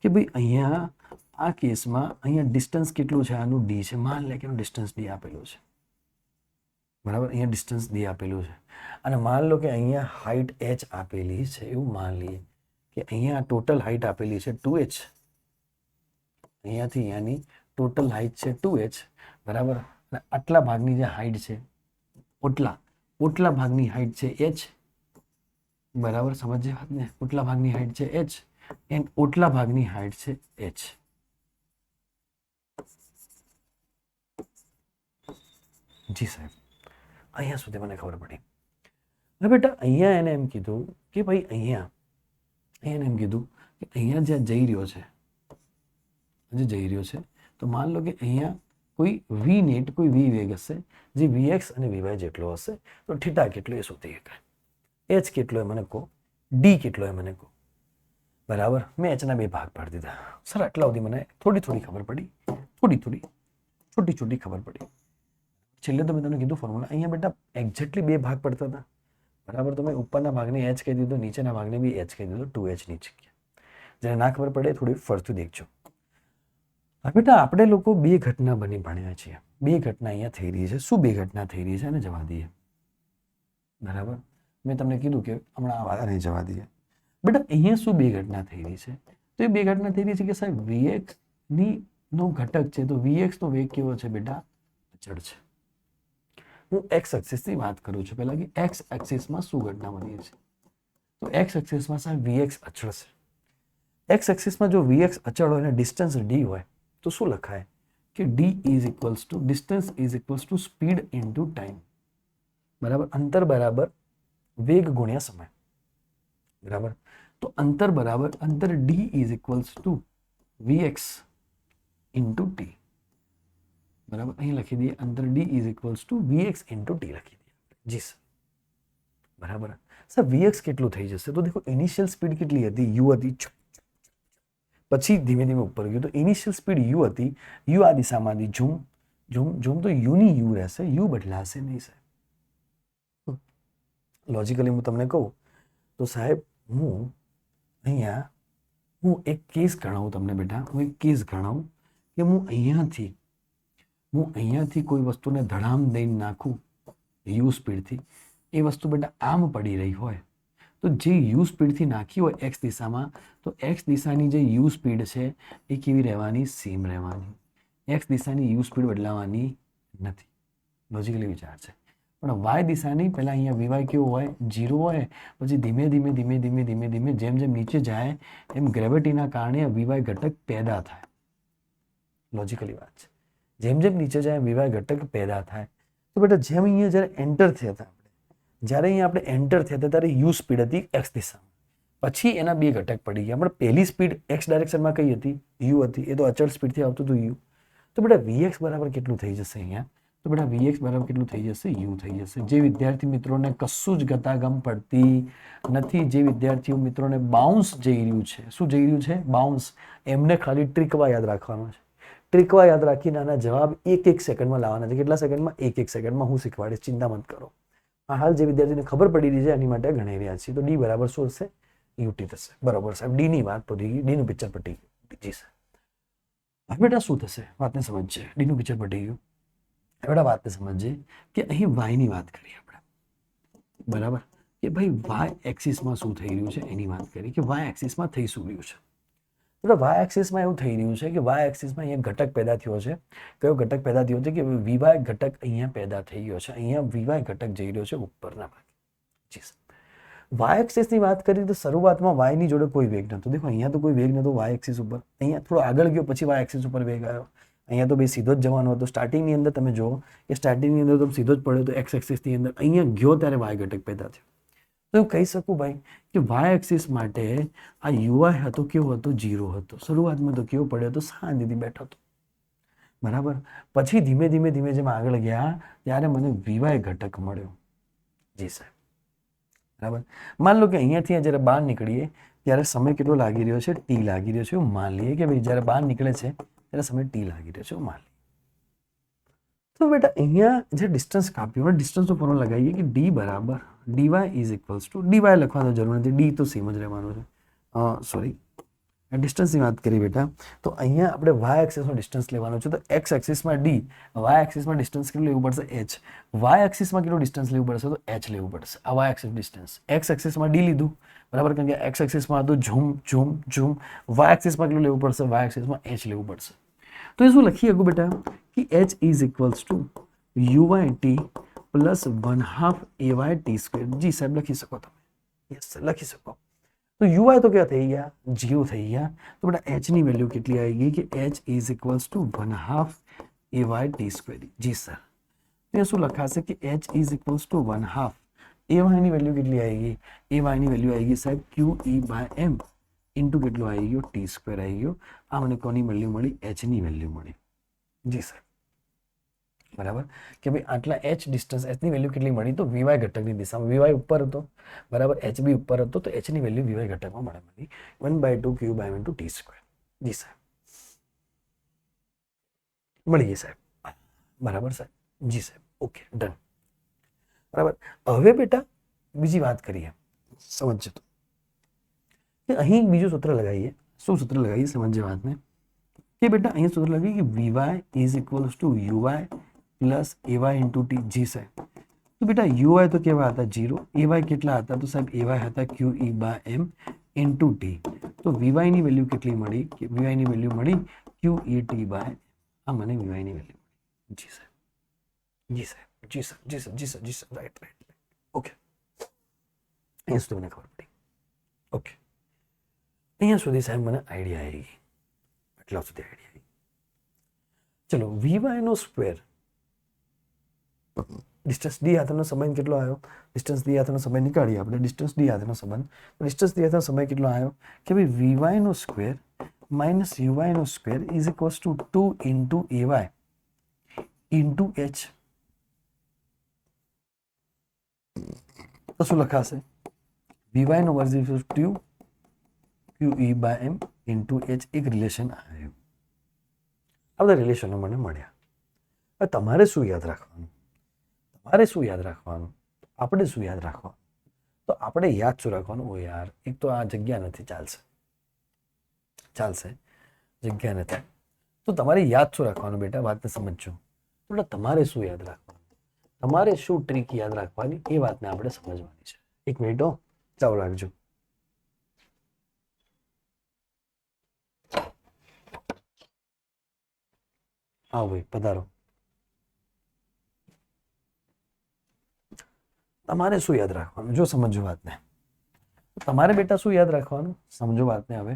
કે ભાઈ અહીંયા આ કેસમાં અહીંયા ડિસ્ટન્સ કેટલું છે? આનું d છે. માન લે કે એનું ડિસ્ટન્સ d આપેલું છે, બરાબર? અહીંયા ડિસ્ટન્સ d આપેલું છે, અને માન લો કે અહીંયા હાઈટ h આપેલી છે. એવું માન લઈએ કે અહીંયા ટોટલ હાઈટ આપેલી છે 2h, અહીંયાથી અહીંયાની ટોટલ હાઈટ છે 2h, બરાબર? અને આટલા ભાગની જે હાઈટ છે, ઓટલા ભાગની હાઈટ છે h, બરાબર? સમજે વાત ને? ઓટલા ભાગની હાઈટ છે h એન્ડ ઓટલા ભાગની હાઈટ છે h. જી સાહેબ, અહીંયા સુધી મને ખબર પડી. હવે બેટા અહીંયા એને એમ કીધું કે ભાઈ અહીંયા જ્યાં જઈ રહ્યો છે, તો માન લો કે અહીંયા કોઈ v નેટ, કોઈ v વેગ હશે જે Vx અને Vy જેટલો હશે, તો થીટા કેટલો એ શોધી શકાય. h કેટલો એ મને કહો, d કેટલો એ મને કહો, બરાબર? મેં h ના બે ભાગ પાડી દીધા. સર આટલા સુધી મને થોડી ખબર પડી, છોટી ખબર પડી. છેલ્લે તો મેં તમને કીધું ફોર્મ્યુલા. અહીંયા બેટા એક્ઝેક્ટલી બે ભાગ પડતા હતા, બરાબર? તો મેં ઉપરના ભાગને h કહી દીધો, નીચેના ભાગને બી h કહી દીધો, 2h ની જગ્યાએ. જેને ના ખબર પડે થોડી ફરતું દેખજો. હા બેટા, આપણે લોકો બે ઘટના ભણ્યા છીએ. બે ઘટના અહીંયા થઈ રહી છે. શું બે ઘટના થઈ રહી છે એને જવા દઈએ, બરાબર? મેં તમને કીધું કે હમણાં આ વાતને જવા દઈએ. બેટા અહીંયા શું બે ઘટના થઈ રહી છે? તો એ બે ઘટના થઈ રહી છે કે સાહેબ Vx નો ઘટક છે, તો Vx નો વેગ કેવો છે બેટા? અચળ છે. હું x એક્સિસની વાત કરું છું પહેલા, કે x એક્સિસમાં શું ઘટના બની છે? તો x એક્સિસમાં સાહેબ Vx અચળ છે. x એક્સિસમાં જો Vx અચળ હોય અને ડિસ્ટન્સ d હોય, તો શું લખાય? કે distance is equals to speed into time, બરાબર? અંતર બરાબર વેગ ગુણ્યા સમય, બરાબર? તો અંતર d is equals two Vx into t, બરાબર? અહીં લખી દઈએ અંતર d is equals two Vx into t લખી દઈએ. જી સર, બરાબર? સર Vx કેટલું થઈ જશે? તો દેખો ઇનિશિયલ સ્પીડ કેટલી હતી? u હતી, પછી ધીમે ધીમે ઉપર ગયું. તો ઇનિશિયલ સ્પીડ u હતી, u આ દિશામાંથી ઝૂમ, તો u ની u રહેશે, u બદલાશે નહીં સાહેબ. લોજિકલી હું તમને કહું તો સાહેબ હું એક કેસ ગણાવું તમને બેટા, કે હું અહીંયાથી કોઈ વસ્તુને ધડામ દઈને નાખું u સ્પીડથી, એ વસ્તુ બેટા આમ પડી રહી હોય, તો જે u સ્પીડથી નાખી હોય x દિશામાં, તો x દિશાની જે u સ્પીડ છે એ કેવી રહેવાની? સેમ રહેવાની. x દિશાની u સ્પીડ બદલાવાની નથી. લોજિકલી વિચાર છે. પણ y દિશાની પહેલા અહીંયા Vy કેવો હોય? 0 હોય. પછી ધીમે જેમ નીચે જાય એમ ગ્રેવિટીના કારણે Vy ઘટક પેદા થાય. લોજિકલી વાત છે. જેમ નીચે જાય Vy ઘટક પેદા થાય. તો બેટા જેમ અહીંયા જ્યારે એન્ટર થયા હતા, જ્યારે અહીંયા આપણે એન્ટર થયા હતા ત્યારે u સ્પીડ હતી x દિશામાં, પછી એના બે ઘટક પડી ગયા, પણ પહેલી સ્પીડ એક્સ ડાયરેક્શનમાં કઈ હતી? યુ હતી, એ તો અચળ સ્પીડથી આવતું હતું યુ. તો બેટા વીએક્સ બરાબર કેટલું થઈ જશે અહીંયા? તો બેટા વીએક્સ બરાબર કેટલું થઈ જશે? યુ થઈ જશે. જે વિદ્યાર્થી મિત્રોને કશું જ ગતાગમ પડતી નથી, જે વિદ્યાર્થીઓ મિત્રોને બાઉન્સ જઈ રહ્યું છે, શું જઈ રહ્યું છે? બાઉન્સ. એમને ખાલી ટ્રીકવા યાદ રાખવાનો છે. ટ્રીકવા યાદ રાખીને આના જવાબ એક સેકન્ડમાં લાવવાના છે. કેટલા સેકન્ડમાં? એક સેકન્ડમાં હું શીખવાડીશ, ચિંતા મત કરો. હાલ જે વિદ્યાર્થીને ખબર પડી રહી છે એની માટે ગણી રહ્યા છીએ. તો ડી બરાબર શું હશે? યુટી થશે. બરાબર સાહેબ, ડી ની વાત પતી ગઈ, ડી નું પિક્ચર પતી ગયું. જી સાહેબ. હવે બેટા શું થશે? વાતને સમજજે. ડી નું પિક્ચર પતી ગયું. બેટા વાતને સમજજે કે અહીં વાય ની વાત કરીએ આપણે. બરાબર, કે ભાઈ વાય એક્સિસમાં શું થઈ રહ્યું છે એની વાત કરી, કે વાય એક્સિસમાં થઈ શું રહ્યું છે. તો વાય એક્સિસમાં એવું થઈ રહ્યું છે કે વાય એક્સિસમાં અહીંયા ઘટક પેદા થયો છે. કયો ઘટક પેદા થયો છે? કે વીવાય ઘટક અહીંયા પેદા થઈ ગયો છે. અહીંયા વીવાય ઘટક જઈ રહ્યો છે ઉપરના ભાગે. જી સર. વાય એક્સિસની વાત કરી તો શરૂઆતમાં વાય ની જોડે કોઈ વેગ નતો. દેખો અહીંયા તો કોઈ વેગ નતો વાય એક્સિસ ઉપર. અહીંયા થોડો આગળ ગયો પછી વાય એક્સિસ ઉપર વેગ આવ્યો. અહીંયા તો ભાઈ સીધો જ જવાનો હતો. સ્ટાર્ટિંગની અંદર તમે જુઓ કે સ્ટાર્ટિંગની અંદર તો સીધો જ પડ્યો તો એક્સ એક્સિસની અંદર. અહીંયા ગયો ત્યારે વાય ઘટક પેદા થયો. તો હું કહી શકું ભાઈ કે વાય એક્સિસ માટે આ યુવાય હતો કેવો હતો? 0 હતો. શરૂઆતમાં તો કેવો પડ્યો હતો? શાંતિથી બેઠો હતો. બરાબર. પછી ધીમે ધીમે જેમ આગળ ગયા ત્યારે મને વીવાય ઘટક મળ્યો. જી સાહેબ. બરાબર. માન લો કે અહીંયાથી જ્યારે બહાર નીકળીએ ત્યારે સમય કેટલો લાગી રહ્યો છે? ટી લાગી રહ્યો છે. એવું માન લઈએ કે ભાઈ જ્યારે બહાર નીકળે છે ત્યારે સમય ટી લાગી રહ્યો છે. એવું માન લઈએ. તો બેટા અહીંયા જે ડિસ્ટન્સ કાપ્યું, ડિસ્ટન્સનો ફોર્મ્યુલા લગાવીએ કે ડી બરાબર D Y is equals to, D Y લખવાનો જરૂર નથી, ડી તો સેમ જ રહેવાનો છે. સોરી, ડિસ્ટન્સની વાત કરી બેટા, તો અહીંયા આપણે વાય એક્સિસનો ડિસ્ટન્સ લેવાનો છે. તો એક્સ એક્સિસમાં ડી, વાય એક્સિસમાં ડિસ્ટન્સ કેટલું લેવું પડશે? એચ. વાય એક્સિસમાં કેટલું ડિસ્ટન્સ લેવું પડશે? તો એચ લેવું પડશે. આ વાય એક્સિસ ડિસ્ટન્સ. એક્સ એક્સિસમાં ડી લીધું, બરાબર, કારણ કે એક્સ એક્સિસમાં હતું ઝૂમ ઝૂમ ઝૂમ. વાય એક્સિસમાં કેટલું લેવું પડશે? વાય એક્સિસમાં એચ લેવું પડશે. તો એ શું લખી શકું બેટા કે H is equals to U Y T plus 1/2 AY T square. જી સાહેબ લખી શકો તમે. યસ લખી શકો. તો યુવાય તો ક્યાં થઈ ગયા? 0 થઈ ગયા. તો બેટા એચ ની વેલ્યુ કેટલી આવી ગઈ કે H is equals to 1/2 AY T square. જી સર. તો શું લખાશે કે H is equals to 1/2 AY ની વેલ્યુ કેટલી આવી ગઈ? AY ની વેલ્યુ આવી ગઈ સાહેબ QE/m ઇન્ટુ કેટલું આવી ગયો? ટી સ્ક્વેર આવી ગયો. આ મને કોની વેલ્યુ મળી? એચ ની વેલ્યુ મળી. જી સાહેબ. બરાબર, કે ભાઈ આટલા એચ ડિસ્ટન્સ, એચ ની વેલ્યુ કેટલી મળી? તો વીવાય ઘટકની દિશામાં. વીવાય ઉપર હતો, બરાબર, એચ બી ઉપર હતો, તો એચ ની વેલ્યુ વીવાય ઘટકમાં મળી 1/2 Q/m ઇન્ટુ ટી સ્ક્વેર. જી સાહેબ મળી ગઈ સાહેબ. બરાબર સાહેબ. જી સાહેબ. Okay done. બરાબર. હવે બેટા બીજી વાત કરીએ, સમજજો તો કે અહીં બીજું સૂત્ર લગાવીએ. શું સૂત્ર લગાવીએ? સમજજો વાતને કે બેટા અહીંયા સૂત્ર લગાવીએ કે વીવાય is equals to U Y plus AY into T. જી સાહેબ. તો બેટા યુવાય તો કેવા હતા? 0. AY કેટલા હતા? તો સાહેબ AY હતા QE/m ઇન્ટુ ટી. તો વીવાય ની વેલ્યુ કેટલી મળી? કે વીવાય ની વેલ્યુ મળી QET/m. આ મને વીવાય ની વેલ્યુ મળી. જી સાહેબ. જી સાહેબ. જી સર. જી સર. જી સર. જી સર. Right right. ઓકે. અહીંયા સુધી મને ખબર પડી. ઓકે. અહીંયા સુધી સાહેબ મને આઈડિયા આવી ગઈ. એટલા સુધી આઈડિયા આવી. ચલો, વીવાય નો સ્ક્વેર ડિસ્ટન્સ ડી સાથેનો સંબંધ કેટલો આવ્યો? ડિસ્ટન્સ ડી સાથેનો સંબંધ નીકાળીએ આપણે. ડિસ્ટન્સ ડી સાથેનો સંબંધ, ડિસ્ટન્સ ડી સાથેનો સમય કેટલો આવ્યો કે ભાઈ વીવાય નો સ્ક્વેર માઇનસ યુવાય નો square is equals to 2 into AY into H. તો શું લખાશે? વીવાય નો વર્ગ is to QE/m into H. એક રિલેશન આવ્યું. આ બધા રિલેશનો મને મળ્યા. હવે તમારે શું યાદ રાખવાનું? તમારે શું યાદ રાખવાનું? આપણે શું યાદ રાખવાનું? તો આપણે યાદ શું રાખવાનું? ઓ યાર, એક તો આ જગ્યા નથી, ચાલશે ચાલશે, જગ્યા નથી. તો તમારે યાદ શું રાખવાનું બેટા? વાતને સમજજો. તો તમારે શું યાદ રાખવાનું? તમારે શું ટ્રીક યાદ રાખવાની એ વાતને આપણે સમજવાની છે. એક મિનિટ હો, ચાલુ રાખજો. આવો ભાઈ, પધારો. તમારે શું યાદ રાખવાનું? જો સમજો વાતને. તમારે બેટા શું યાદ રાખવાનું? સમજો વાતને હવે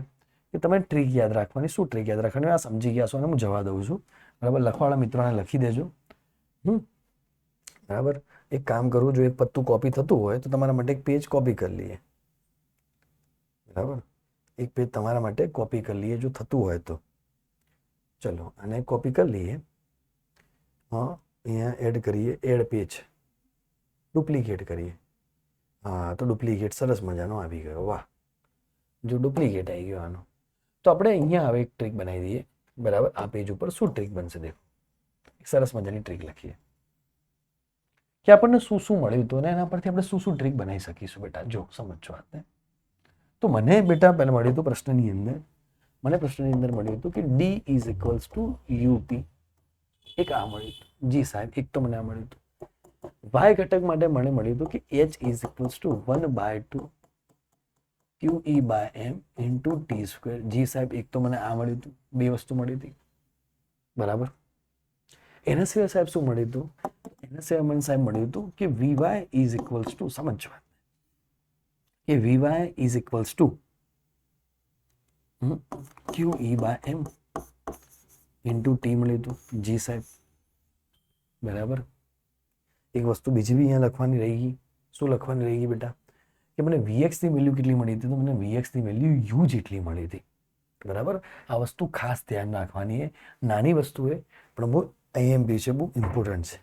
કે તમે ટ્રીક યાદ રાખવાની. શું ટ્રીક યાદ રાખવાની? આ સમજી ગયા છો અને હું જવા દઉં છું. બરાબર. લખવાવાળા મિત્રોને લખી દેજો. બરાબર. એક કામ કરવું, જો એક પત્તું કોપી થતું હોય તો તમારા માટે એક પેજ કોપી કરી લઈએ. બરાબર. એક પેજ તમારા માટે કોપી કરી લઈએ જો થતું હોય તો. ચલો આને કોપી કરી લઈએ. હા, અહીંયા એડ કરીએ, એડ પેજ, ડુપ્લિકેટ કરીએ. હા, તો ડુપ્લિકેટ સરસ મજાનો આવી ગયો. વાહ, જો ડુપ્લિકેટ આવી ગયો આનો. તો આપણે અહીંયા હવે એક ટ્રીક બનાવી દઈએ. બરાબર, આ પેજ ઉપર શું ટ્રીક બનશે દેખો. સરસ મજાની ટ્રીક લખીએ કે આપણને શું શું મળ્યું હતું અને એના પરથી આપણે શું શું ટ્રીક બનાવી શકીશું. બેટા જો સમજો વાતને. તો મને બેટા પહેલાં મળ્યું હતું પ્રશ્નની અંદર, મને પ્રશ્નની અંદર મળ્યું હતું કે D is equals two UP. એક આ મળ્યું હતું. જી સાહેબ, એક તો મને આ મળ્યું હતું. વાય ઘટક માટે મને મળ્યું હતું કે H is equals to 1/2 QE by M into T square. જી સાહેબ, એક તો મને આ મળ્યું હતું. બે વસ્તુ મળી હતી. બરાબર. એના સિવાય સાહેબ શું મળ્યું હતું? એના સિવાય મને સાહેબ મળ્યું હતું કે વીવાય ઇઝ ઇક્વલ્સ ટુ, સમજવા કે વીવાય is equals to QE by M into T મળ્યું હતું. જી સાહેબ, બરાબર. એક વસ્તુ બીજી બી અહીંયા લખવાની રહી ગઈ. શું લખવાની રહી ગઈ બેટા? કે મને Vx ની વેલ્યુ કેટલી મળી હતી? તો મને Vx ની વેલ્યુ u જેટલી મળી હતી. બરાબર. આ વસ્તુ ખાસ ધ્યાન રાખવાની છે. નાની વસ્તુ છે પણ બહુ IMP છે, બહુ ઇમ્પોર્ટન્ટ છે.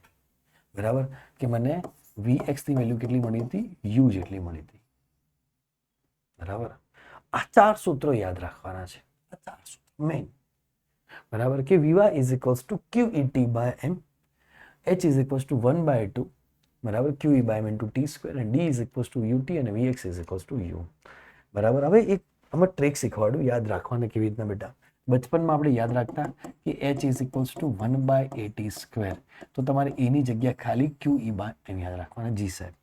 બરાબર, કે મને Vx ની વેલ્યુ કેટલી મળી હતી? u જેટલી મળી હતી. બરાબર. આ 4 સૂત્રો યાદ રાખવાના છે. આ 4 સૂત્રો મેઇન. બરાબર, કે Vy is equals to QET by M, h is equals to 1/2, બરાબર, QE by M into T square, અને d is equals to UT અને Vx is equals to u. બરાબર. હવે એક અમે ટ્રીક શીખવાડું યાદ રાખવાને કેવી રીતના બેટા. બચપનમાં આપણે યાદ રાખતા કે h is equals two 1/at square. તો તમારે એની જગ્યા ખાલી QE બાય એમ યાદ રાખવાના. જી સાહેબ.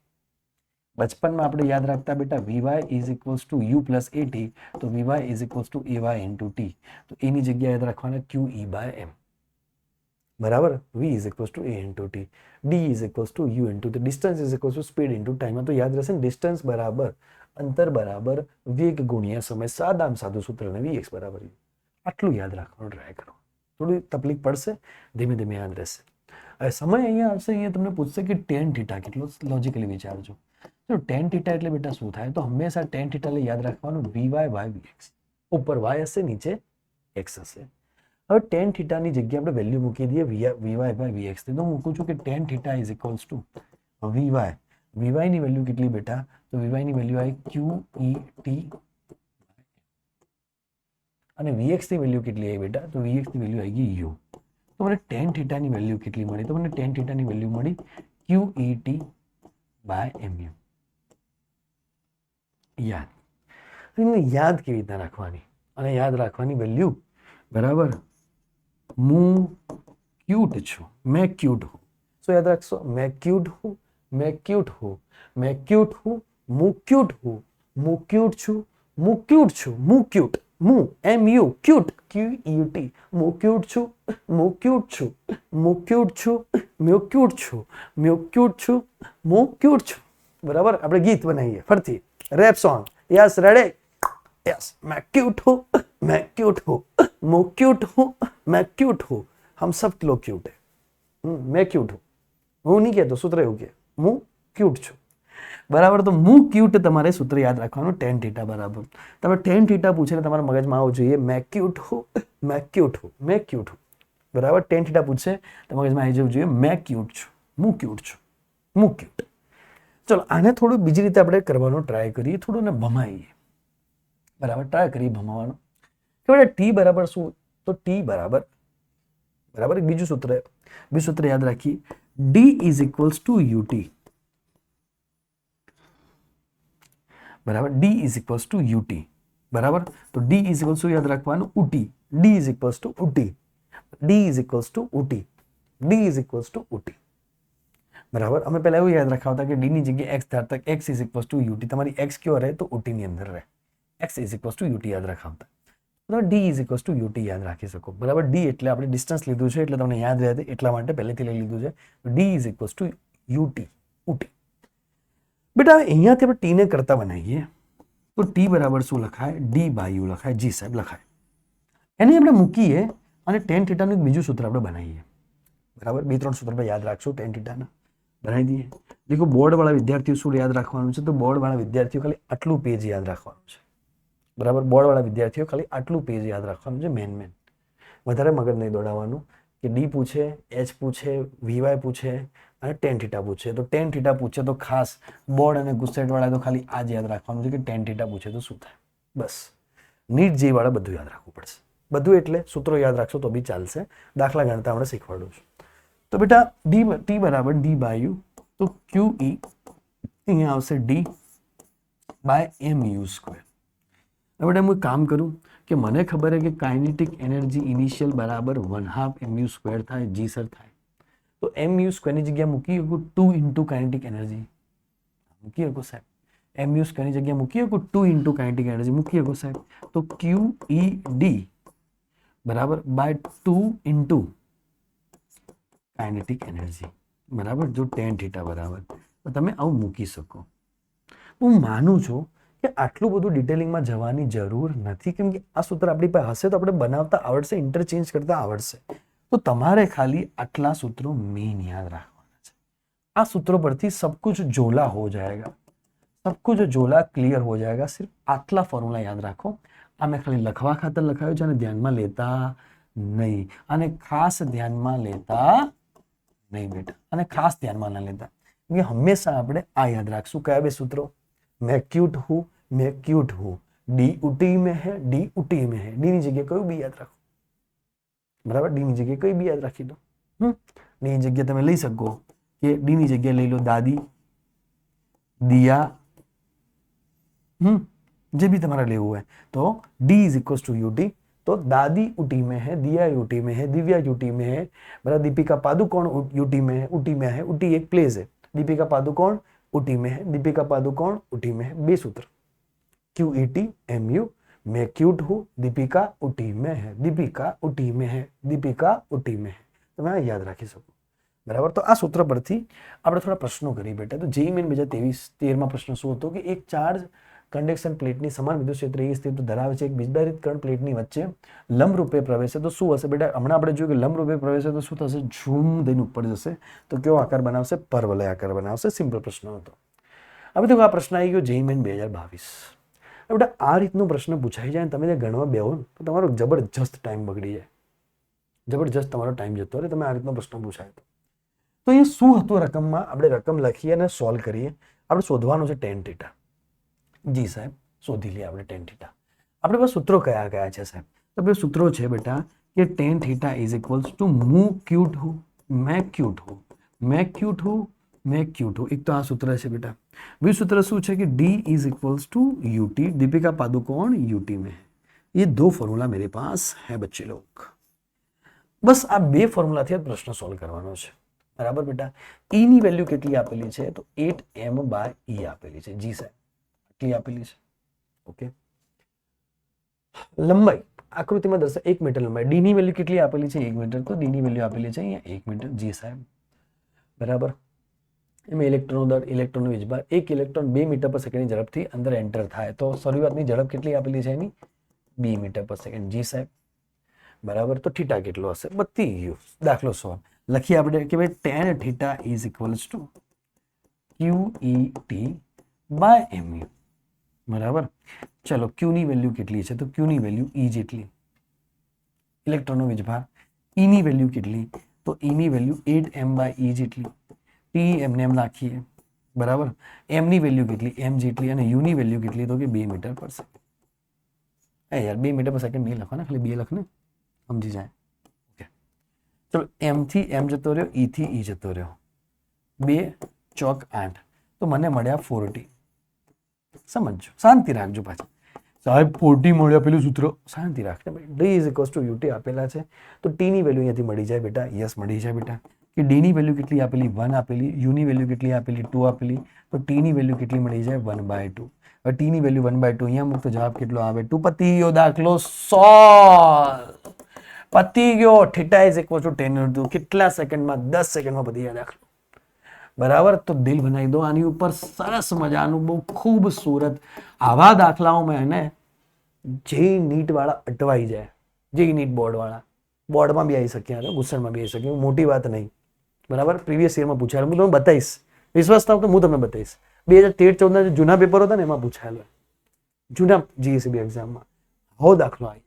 બચપનમાં આપણે યાદ રાખતા બેટા Vy is equals to u plus at, તો Vy is equals two ay into t. તો એની જગ્યા યાદ રાખવાના QE બાય એમ. બરાબર. v is equals to a into t. d is equals to u into the distance is equals to speed into time. તો યાદ રહેશે ને, distance બરાબર અંતર બરાબર વેગ ગુણ્યા સમય. સાદામાં સાદું સૂત્ર અને Vx બરાબર u. આટલું યાદ રાખવાનું ટ્રાય કરો. થોડી તકલીફ પડશે, ધીમે ધીમે યાદ રહેશે. હવે સમય અહીંયા આવશે, અહીંયા તમને પૂછશે કે tan થીટા કેટલો. લોજિકલી વિચારજો. તો tan થીટા એટલે બેટા શું થાય? તો હંમેશા tan થીટા એટલે યાદ રાખવાનું Vy બાય Vx. ઉપર y હશે, નીચે x હશે. હવે tan થીટાની જગ્યાએ આપણે વેલ્યુ મૂકી દઈએ Vy બાય Vx. તો હું મૂકું છું કે tan theta is equals two Vy. Vy ની વેલ્યુ કેટલી બેટા? તો Vy ની વેલ્યુ આવી QET અને Vx ની વેલ્યુ કેટલી આવી બેટા? તો Vx ની વેલ્યુ આવી ગઈ u. તો મને tan થીટા ની વેલ્યુ કેટલી મળી? તો મને tan થીટા ની વેલ્યુ મળી QET બાય mu. યાદ. યાદ કેવી રીતના રાખવાની? અને યાદ રાખવાની વેલ્યુ, બરાબર, હું ક્યુટ છું, મેં ક્યુટ હું. શું યાદ રાખશો? મેં ક્યુટ હું, મેં ક્યુટ હું, મેં ક્યુટ હું, હું ક્યુટ હું, હું ક્યુટ છું, હું ક્યુટ છું, હું ક્યુટ, હું MU ક્યુટ, QUT, હું ક્યુટ છું, હું ક્યુટ છું, હું ક્યુટ છું, હું ક્યુટ છું, હું ક્યુટ છું, હું ક્યુટ છું. બરાબર. આપણે ગીત બનાવીએ ફરતી, rap song. Yes, ready? Yes, मैं क्यूट हूँ, मैं क्यूट हूँ, मैं क्यूट हूँ, मैं क्यूट हूँ, हम सब लोग क्यूट है. मैं क्यूट हूँ. હું નહીં કહેતો, સૂત્ર એવું કે હું ક્યુટ છું. બરાબર. તો હું ક્યુટ તમારે સૂત્ર યાદ રાખવાનું tan થીટા બરાબર. તમે tan થીટા પૂછે તમારા મગજમાં આવવું જોઈએ મેં ક્યુટ હું, મેં ક્યુટ હું, મેં ક્યુટ હું. બરાબર. tan થીટા પૂછે તો મગજમાં આવી જવું જોઈએ મેં ક્યુટ છું, હું ક્યુટ છું, હું ક્યુટ. ચલો આને થોડું બીજી રીતે આપણે કરવાનો ટ્રાય કરીએ, થોડું ને ભમાઈએ. બરાબર. ટ્રાય કરીએ ભમાવાનો કે બેટા ટી બરાબર શું? તો ટી બરાબર, બરાબર, બીજું સૂત્ર યાદ રાખીએ. D is equals to U T. બરાબર. D is equals to U T. બરાબર. તો ડી ઇઝ ઇક્વલ્સ ટુ યાદ રાખવાનું U T. D is equals to U T. D is equals to U T. D is equals to U T. બરાબર. અમે પહેલા એવું યાદ રખાવતા કે ડી ની જગ્યાએ એક્સ ધારતા, X is equals to U T. તમારી એક્સ કયો રહે? તો ઉટી ની અંદર રહે. x is equals to U T યાદ રખાવતા. તો D is equals to U T યાદ રાખી શકો. બરાબર. ડી એટલે આપણે ડિસ્ટન્સ લીધું છે એટલે તમને યાદ રહે એટલા માટે પહેલેથી લઈ લીધું છે. D is equals to UT, Ooty. બેટા અહીંયાથી આપણે ટી ને કરતા બનાવીએ તો ટી બરાબર શું લખાય? ડી બાય યુ લખાય. જી સાહેબ, લખાય. એને આપણે મૂકીએ અને tan થીટાનું એક બીજું સૂત્ર આપણે બનાવીએ. બરાબર. 2-3 સૂત્ર આપણે યાદ રાખશું tan થીટાના, બનાવી દઈએ. દેખો બોર્ડ વાળા વિદ્યાર્થીઓ શું યાદ રાખવાનું છે? તો બોર્ડ વાળા વિદ્યાર્થીઓ ખાલી આટલું પેજ યાદ રાખવાનું છે. બરાબર, બોર્ડવાળા વિદ્યાર્થીઓ ખાલી આટલું પેજ યાદ રાખવાનું છે, મેન. વધારે મગજ નહીં દોડાવવાનું કે ડી પૂછે, એચ પૂછે, વીવાય પૂછે અને ટેન થીટા પૂછે. તો ટેન થીટા પૂછે તો ખાસ બોર્ડ અને ગુસ્સેટવાળા તો ખાલી આ જ યાદ રાખવાનું છે કે ટેન થીટા પૂછે તો શું થાય. બસ નીટ જે વાળા બધું યાદ રાખવું પડશે. બધું એટલે સૂત્રો યાદ રાખશો તો બી ચાલશે. દાખલા ગણતા આપણે શીખવાડું છું. તો બેટા ટી બરાબર ડી બાય યુ, તો ક્યુ ઈ અહીંયા આવશે D by M U square. હવે હું કામ કરું કે મને ખબર છે કે કાઇનેટિક એનર્જી ઇનિશિયલ બરાબર 1/2 mu સ્ક્વેર થાય. જી સર થાય. તો mu સ્ક્વેરની જગ્યા મૂકી શકું 2 ઇન્ટુ કાઇનેટિક એનર્જી મૂકી શકો સાહેબ. mu સ્ક્વેરની જગ્યા મૂકી શકું 2 ઇન્ટુ કાઇનેટિક એનર્જી મૂકી શકો સાહેબ. તો ક્યુ ઈ ડી બરાબર બાય 2 ઇન્ટુ કાઇનેટિક એનર્જી બરાબર, જો ટેન થીટા બરાબર. તો તમે આવું મૂકી શકો. હું માનું છું કે આટલું બધું ડિટેલિંગમાં જવાની જરૂર નથી, કેમ કે આ સૂત્ર આપણી પાસે હશે તો આપણે બનાવતા આવડશે, ઇન્ટરચેન્જ કરતા આવડશે. તો તમારે ખાલી આટલા સૂત્રો મેન યાદ રાખવાના છે. આ સૂત્રો પરથી सब कुछ जोला हो जाएगा, सब कुछ जोला क्लियर हो जाएगा. सिर्फ આટલા ફોર્મ્યુલા યાદ રાખો. આ મેં ખાલી લખવા ખાતર લખાયું છે અને ધ્યાનમાં લેતા નહીં. અને ખાસ ધ્યાનમાં લેતા નહીં બેટા, અને ખાસ ધ્યાનમાં ના લેતા. કે હંમેશા આપણે આ યાદ રાખશું. કયા બે સૂત્રો? मैं क्यूट हूं, मैं क्यूट हूं, डी उटी में है, डी उटी में है. डी ની જગ્યાએ કયું બી યાદ રાખો બરાબર. ડી ની જગ્યાએ કઈ બી યાદ રાખી દો. ડી ની જગ્યાએ તમે લઈ શકો કે ડી ની જગ્યાએ લઈ લો દાદી, દિયા, જે બી તમારે લેવું હોય. તો D is equals to UT. तो दादी उटी में है, दिया यूटी में है, दिव्या यूटी में है बराबर. दीपिका पादुकोण यूटी में है. उटी में है, उटी एक प्लेस है. दीपिका पादुकोण उटी में है, दीपिका पादुकोण उटी में है. बे सूत्र Q E T M U. मैं क्यूट हूँ, दीपिका उटी में है, दीपिका उटी में है, दीपिका उटी में है. તમે આ યાદ રાખી શકો બરાબર. તો આ સૂત્ર પરથી આપણે થોડા પ્રશ્નો કરી બેટા. તો જેઈ મેન 2013 પ્રશ્ન શું હતો કે એક ચાર્જ કંડક્શન પ્લેટની સમાન વિદ્યુત ક્ષેત્ર એ સ્થિતિ ધરાવે છે. એક બિજદારિત કણ પ્લેટની વચ્ચે લંબરૂપે પ્રવેશે તો શું હશે બેટા? હમણાં આપણે જોયું કે લંબરૂપે પ્રવેશે તો શું થશે? ઝૂમ દઈને ઉપર જશે તો કેવો આકાર બનાવશે? પરવલય આકાર બનાવશે. સિમ્પલ પ્રશ્ન હતો. હવે તો આ પ્રશ્ન આવી ગયો જેઈ મેન 2022. બેટા આ રીતનો પ્રશ્ન પૂછાઈ જાય તમે ગણવા બેહો તો તમારો જબરજસ્ત ટાઈમ બગડી જાય. જબરજસ્ત તમારો ટાઈમ જતો રહે તમે આ રીતનો પ્રશ્ન પૂછાય તો. તો અહીંયા શું હતું રકમમાં? આપણે રકમ લખીએ અને સોલ્વ કરીએ. આપણે શોધવાનું છે ટેન થીટા. જી સાહેબ, શોધી લઈએ આપણે ટેન થીટા. આપણે પાસે સૂત્રો કયા કયા છે સાહેબ? તો બે સૂત્રો છે બેટા કે ten theta is equals two mu cute હું, મેં ક્યુટ હું, મેં ક્યુટ હું, મેં ક્यूट हूँ. एक तो आ सूत्र है बेटा. वे सूत्र શું છે કે D is equals to U T. Deepika Padukone U T में है. ये दो फॉर्मूला मेरे पास है बच्चे लोग. बस આ બે ફોર્મ્યુલા થી પ્રશ્ન સોલ્વ કરવાનો છે બરાબર બેટા. E ની વેલ્યુ કેટલી આપેલી છે? તો 8m/e આપેલી છે. જી સાહેબ આટલી આપેલી છે. ઓકે. લંબાઈ આકૃતિમાં દર્શાવે 1 મીટર લંબાઈ. D ની વેલ્યુ કેટલી આપેલી છે? 1 મીટર. તો D ની વેલ્યુ આપેલી છે અહીંયા 1 મીટર. જી સાહેબ બરાબર. એમાં ઇલેક્ટ્રોનનો દર, ઇલેક્ટ્રોનનો વીજભાર. એક ઇલેક્ટ્રોન 2 મીટર પર સેકન્ડની ઝડપથી અંદર એન્ટર થાય તો શરૂઆતની ઝડપ કેટલી આપેલી છે એની? 2 મીટર પર સેકન્ડ. જી સાહેબ બરાબર. તો થીટા કેટલો હશે? બધી ગયું. દાખલો 100 લખીએ આપણે કે ભાઈ tan theta is equals to QET by MU બરાબર. ચલો Q ની વેલ્યુ કેટલી છે? તો Q ની વેલ્યુ E જેટલી. ઇલેક્ટ્રોનનો વીજભાર E ની વેલ્યુ કેટલી? તો E ની વેલ્યુ 8m/e જેટલી. T એમને એમ રાખીએ બરાબર. M ની વેલ્યુ કેટલી? M જેટલી. અને U ની વેલ્યુ કેટલી? તો કે 2 મીટર પર સેકન્ડ. એ યાર 2 મીટર પર સેકન્ડ નહીં લખવાના, ખાલી 2 લખને સમજી જાય. ઓકે ચલો M થી M જતો રહ્યો, E થી E જતો રહ્યો. 2 ચોક 8 તો મને મળ્યા 40. સમજજો, શાંતિ રાખજો. પાછા સાહેબ 40 મળ્યા પેલું સૂત્ર શાંતિ રાખજો. D is equals to UT આપેલા છે તો T ની વેલ્યુ અહીંયાથી મળી જાય બેટા. યસ મળી જાય બેટા. કે D ની વેલ્યુ કેટલી આપેલી? 1 આપેલી. U ની વેલ્યુ કેટલી આપેલી? 2 આપેલી. તો T ની વેલ્યુ કેટલી મળી જાય? 1/2. હવે T ની વેલ્યુ 1/2 અહીંયા મૂક તો જવાબ કેટલો આવે? 2. પતી ગયો દાખલો સોલ્વ. પતી ગયો. થીટા ઇઝ ઇક્વલ ટુ 10 કેટલા સેકન્ડમાં? 10 સેકન્ડમાં પતી જાય દાખલો બરાબર. તો દિલ બનાવી દો આની ઉપર. સરસ મજાનું બહુ ખૂબસૂરત આવા દાખલાઓમાં એને જે નીટ વાળા અટવાઈ જાય, જે નીટ બોર્ડ વાળા બોર્ડમાં બી આવી શક્યા, ગુસ્સણમાં બી આવી શક્યા, મોટી વાત નહીં બરાબર. પ્રીવિયસ યરમાં પૂછાયેલું હું તમને બતાવીશ. વિશ્વાસ થાવ તો હું તમને બતાવીશ. 2013-14 જૂના પેપર હતા ને એમાં પૂછાયેલું. જૂના જીએસબી એક્ઝામમાં હો દાખલો આવી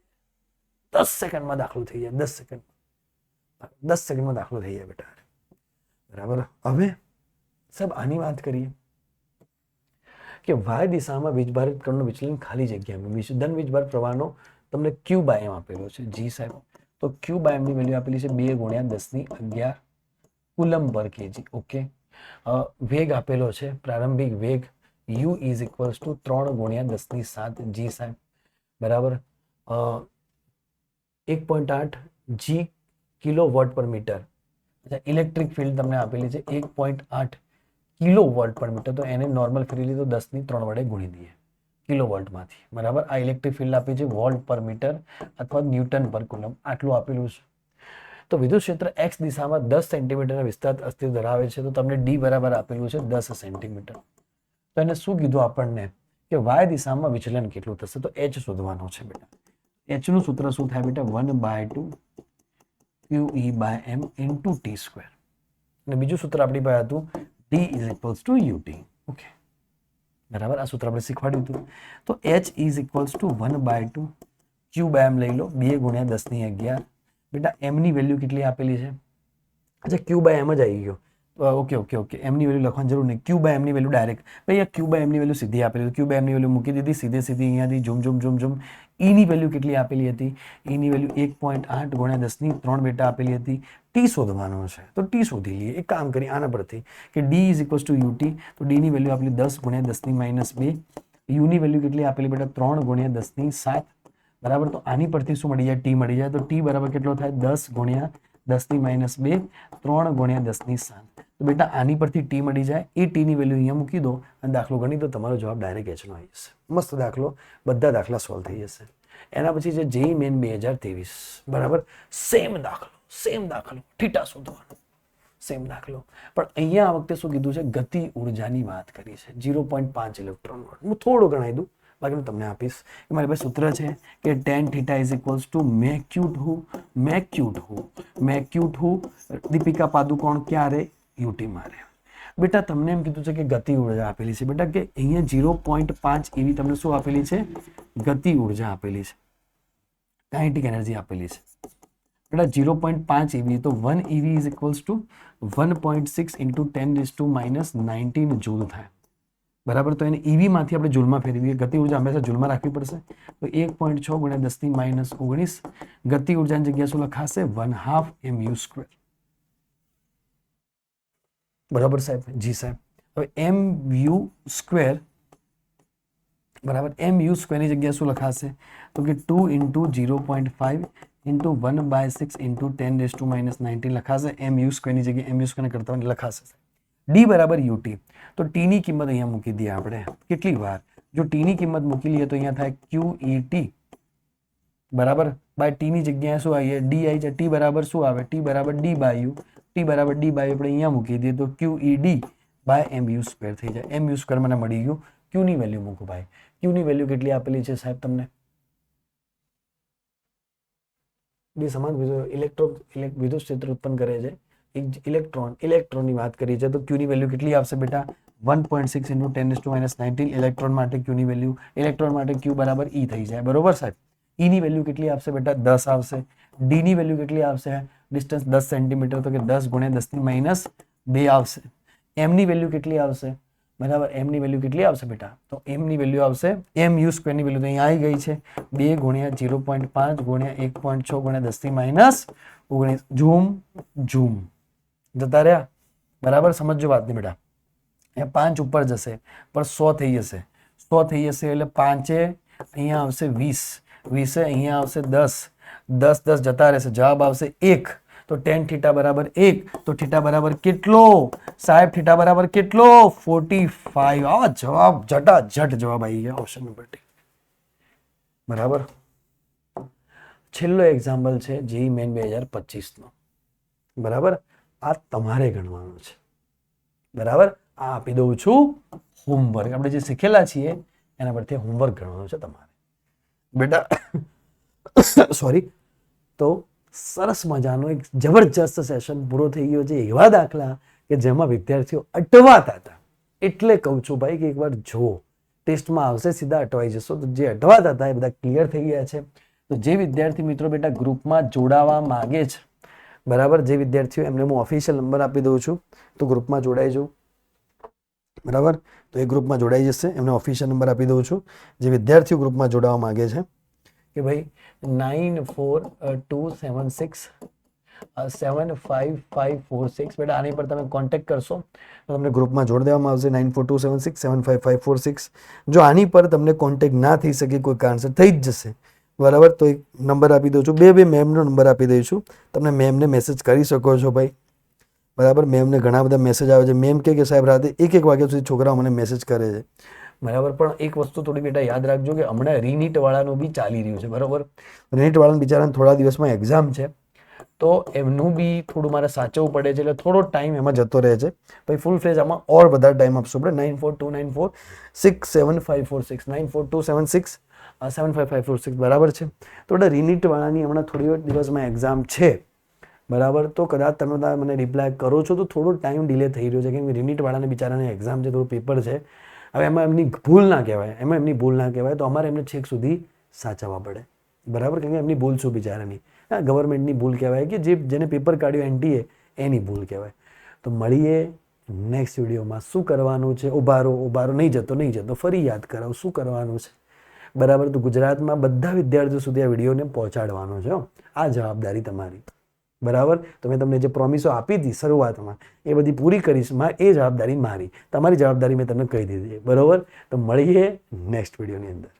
10 સેકન્ડમાં દાખલો થઈ જાય, 10 સેકન્ડમાં દાખલો થઈ જાય બેટા. બરાબર. હવે સાહેબ આની વાત કરીએ કે વાય દિશામાં વીજભારિત કણનું વિચલન ખાલી જગ્યામાં ધન વીજભાર પ્રવાહનો તમને ક્યુ બાય એમ આપેલો છે. જી સાહેબ, તો ક્યુ બાય એમની વેલ્યુ આપેલી છે 2 × 10⁻11 કુલમ પર કેજી. ઓકે. વેગ આપેલો છે, પ્રારંભિક વેગ u ઇઝ ઇક્વલ્સ ટુ 3 × 10⁷. જી સાહેબ, બરાબર. 1.8 જી કિલોવોટ પર મીટર. ઇલેક્ટ્રિક ફિલ્ડ તમને આપેલી છે 1.8 કિલોવોટ પર મીટર, તો એને નોર્મલ ફેરવી લીધો 10⁻³ વડે ગુણી દઈએ કિલોવોલ્ટમાંથી. બરાબર. આ ઇલેક્ટ્રિક ફિલ્ડ આપી છે વોલ્ટ પર મીટર અથવા ન્યૂટન પર કુલમ, આટલું આપેલું છે. તો વિદ્યુત ક્ષેત્ર x દિશામાં 10 સેન્ટીમીટરના વિસ્તાર અસ્તિત્વ ધરાવે છે, તો તમને d બરાબર આપેલું છે 10 સેન્ટીમીટર. તો એને શું કીધું આપણને કે y દિશામાં વિચલન કેટલું થશે, તો h શોધવાનું છે બેટા. h નું સૂત્ર શું થાય બેટા? 1/2 QE/m × t². અને બીજું સૂત્ર આપણી પાસે હતું d is equals to ut. Okay, બરાબર. આ સૂત્ર આપણે શીખવાડ્યું હતું. તો h is equals to 1/2 Q/m લઈ લો, 2 × 10⁻11. બેટા m ની વેલ્યુ કેટલી આપેલી છે? અચ્છા, Q/m જ આવી ગયો. ઓકે, m ની વેલ્યુ લખવાની જરૂર નહીં. Q/m ની વેલ્યુ ડાયરેક્ટ ભાઈ, આ Q/m ની વેલ્યુ સીધી આપેલી. Q/m ની વેલ્યુ મૂકી દીધી સીધી અહીંયાથી ઝૂમ. E ની વેલ્યુ કેટલી આપેલી હતી? E ની વેલ્યુ 1.8 × 10⁻³ બેટા આપેલી હતી. t શોધવાનો છે, તો t શોધી લઈએ. એક કામ કરીએ આના પરથી કે d is equals to ut, તો d ની વેલ્યુ આપેલી 10 × 10⁻². u ની વેલ્યુ કેટલી આપેલી બેટા? 3 × 10⁷. બરાબર. તો આની પરથી શું મળી જાય? t મળી જાય. તો t બરાબર કેટલો થાય? 10 × 10⁻², 3 × 10⁷. તો બેટા આની પરથી t મળી જાય. એ t ની વેલ્યુ અહીંયા મૂકી દો અને દાખલો ગણી દો, તમારો જવાબ ડાયરેક્ટ h નો આવી જશે. મસ્ત દાખલો, બધા દાખલા સોલ્વ થઈ જશે. એના પછી છે JEE મેન 2023. બરાબર. સેમ દાખલો થીટા શોધવાનો, સેમ દાખલો. પણ અહીંયા આ વખતે શું કીધું છે? ગતિ ઉર્જાની વાત કરી છે. 0.5 ઇલેક્ટ્રોન વોલ્ટ. હું થોડું ગણાવી દઉં, બાકી હું તમને આપીશ. મારી પાસે સૂત્ર છે કે tan θ ઇઝ ઇક્વલ્સ ટુ મેક્યુટ દીપિકા પાદુકોણ ક્યારે યુટી મારે. બેટા તમને એમ કીધું છે કે ગતિ ઉર્જા આપેલી છે બેટા, કે અહીંયા 0.5 એવી તમને શું આપેલી છે? ગતિ ઉર્જા આપેલી છે, કાઇનેટિક એનર્જી આપેલી છે બેટા 0.5 eV. તો 1 eV is equals two 1.6 × 10⁻19 joule થાય. બરાબર. તો એને EV માંથી આપણે જૂલમાં ફેરવીએ. ગતિ ઉર્જા હંમેશા જૂલમાં રાખવી પડશે. તો 1.6 × 10⁻19 ગતિ ઉર્જાની જગ્યા શું લખાશે? 1/2 mu². બરાબર સાહેબ? જી સાહેબ. હવે mu², બરાબર, mu² ની જગ્યા શું લખાશે? તો કે 2 × 0.5 × 1/6 × 10⁻19 લખાશે. mu² ની જગ્યાએ mu² કરતા લખાશે. d બરાબર ut. તો t ની કિંમત અહીંયા મૂકી દઈએ આપણે. કેટલી વાર? જો t ની કિંમત મૂકી લઈએ તો અહીંયા થાય QET, બરાબર, બાય t ની જગ્યાએ શું આવી? d આવી જાય. t બરાબર શું આવે? t બરાબર d/u. t બરાબર d/u આપણે અહીંયા મૂકી દઈએ તો QED/mu² થઈ જાય. mu² મને મળી ગયું. q ની વેલ્યુ મૂકું ભાઈ. q ની વેલ્યુ કેટલી આપેલી છે સાહેબ તમને? બે સમાન વિદ્યુત ક્ષેત્ર ઉત્પન્ન કરે છે. એક ઇલેક્ટ્રોનની વાત કરી છે, તો q ની વેલ્યુ કેટલી આવશે બેટા? 1.6 × 10⁻19. ઇલેક્ટ્રોન માટે q ની વેલ્યુ, ઇલેક્ટ્રોન માટે q બરાબર e થઈ જાય. બરોબર સાહેબ? e ની વેલ્યુ કેટલી આવશે બેટા? 10 આવશે. d ની વેલ્યુ કેટલી આવશે? ડિસ્ટન્સ 10 સેન્ટીમીટર, તો કે 10 × 10⁻2 આવશે. m ની વેલ્યુ કેટલી આવશે? બરાબર. m ની વેલ્યુ કેટલી આવશે બેટા? તો m ની વેલ્યુ આવશે, mu² ની વેલ્યુ તો અહીંયા આવી ગઈ છે 2 × 0.5 × 1.6 × 10⁻19. જતા રહ્યા. બરાબર. સમજો વાત નહીં બેટા. અહીંયા 5 ઉપર જશે પણ 100 થઈ જશે. 100 થઈ જશે એટલે 5 અહીંયા આવશે 20, 20 અહીંયા આવશે 10, 10 જતા રહેશે. જવાબ આવશે 1. તો tan θ બરાબર 1. તો θ બરાબર કેટલો સાહેબ? θ બરાબર કેટલો? 45. આવા જવાબ જટાજટ જવાબ આવી ગયા ઓપ્શન નંબર ડી. બરાબર. છેલ્લો એક્ઝામ્પલ છે JEE મેન 2025 નો. બરાબર. આ તમારે ગણવાનું છે. બરાબર. આ આપી દઉં છું હોમવર્ક. આપણે જે શીખેલા છીએ એના પરથી હોમવર્ક ગણવાનું છે તમારે બેટા. સોરી. તો સરસ મજાનો એક જબરજસ્ત સેશન પૂરો થઈ ગયો છે. એવા દાખલા કે જેમાં વિદ્યાર્થીઓ અટવાતા હતા. એટલે કહું છું ભાઈ કે એકવાર જુઓ ટેસ્ટમાં આવશે, સીધા અટવાઈ જશો. તો જે અટવાતા હતા એ બધા ક્લિયર થઈ ગયા છે. તો જે વિદ્યાર્થી મિત્રો બેટા ગ્રુપમાં જોડાવા માંગે છે, બરાબર, જે વિદ્યાર્થીઓ, એમને હું ઓફિશિયલ નંબર આપી દઉં છું, તો ગ્રુપમાં જોડાઈ જાઉં, બરાબર. તો એ ગ્રુપમાં જોડાઈ જશે, એમને ઓફિશિયલ નંબર આપી દઉં છું. જે વિદ્યાર્થીઓ ગ્રુપમાં જોડાવા માંગે છે કે ભાઈ 9422767556, બેટા આની પર તમે કોન્ટેક્ટ કરશો તો તમને ગ્રુપમાં જોડી દેવામાં આવશે. 9422767556. જો આની પર તમને કોન્ટેક્ટ ના થઈ શકે, કોઈ કારણસર થઈ જ જશે, બરાબર, તો એક નંબર આપી દઉં છું, બે મેમનો નંબર આપી દઈશું. તમે મેમને મેસેજ કરી શકો છો ભાઈ, બરાબર. મેમને ઘણા બધા મેસેજ આવે છે. મેમ કે સાહેબ રાતે 1 વાગ્યા સુધી છોકરાઓ મને મેસેજ કરે છે, બરાબર. પણ એક વસ્તુ થોડી બેટા યાદ રાખજો કે હમણાં રીનીટ વાળાનું બી ચાલી રહ્યું છે, બરાબર. રીનીટ વાળાને બિચારાને થોડા દિવસમાં એક્ઝામ છે, તો એમનું બી થોડું મારે સાચવવું પડે છે, એટલે થોડો ટાઈમ એમાં જતો રહે છે. પછી ફૂલ ફ્લેજ આમાં ઓર વધારે ટાઈમ આપશો આપણે. 9429467546, 9427675546, બરાબર છે. તો બેટા રીનીટ વાળાની હમણાં થોડી દિવસમાં એક્ઝામ છે, બરાબર. તો કદાચ તમે મને રિપ્લાય કરો છો તો થોડો ટાઈમ ડિલે થઈ રહ્યો છે, કેમ કે રીનીટ વાળાને બિચારાને એક્ઝામ છે, થોડું પેપર છે. હવે એમાં એમની ભૂલ ના કહેવાય, તો અમારે એમને છેક સુધી સાચવવા પડે, બરાબર. કેમ કે એમની ભૂલ શું બિચારાની, ગવર્મેન્ટની ભૂલ કહેવાય, કે જેને પેપર કાઢ્યું એનટીએ એની ભૂલ કહેવાય. તો મળીએ નેક્સ્ટ વિડીયોમાં. શું કરવાનું છે, ઉભારો નહીં જતો, ફરી યાદ કરાવું શું કરવાનું છે, બરાબર. તો ગુજરાતમાં બધા વિદ્યાર્થીઓ સુધી આ વિડીયોને પહોંચાડવાનો છે. આ જવાબદારી તમારી, બરાબર. તો મેં તમને જે પ્રોમિસો આપી હતી શરૂઆતમાં એ બધી પૂરી કરીશ, એ જવાબદારી મારી. તમારી જવાબદારી મેં તમને કહી દીધી છે, બરાબર. તો મળીએ નેક્સ્ટ વિડીયોની અંદર.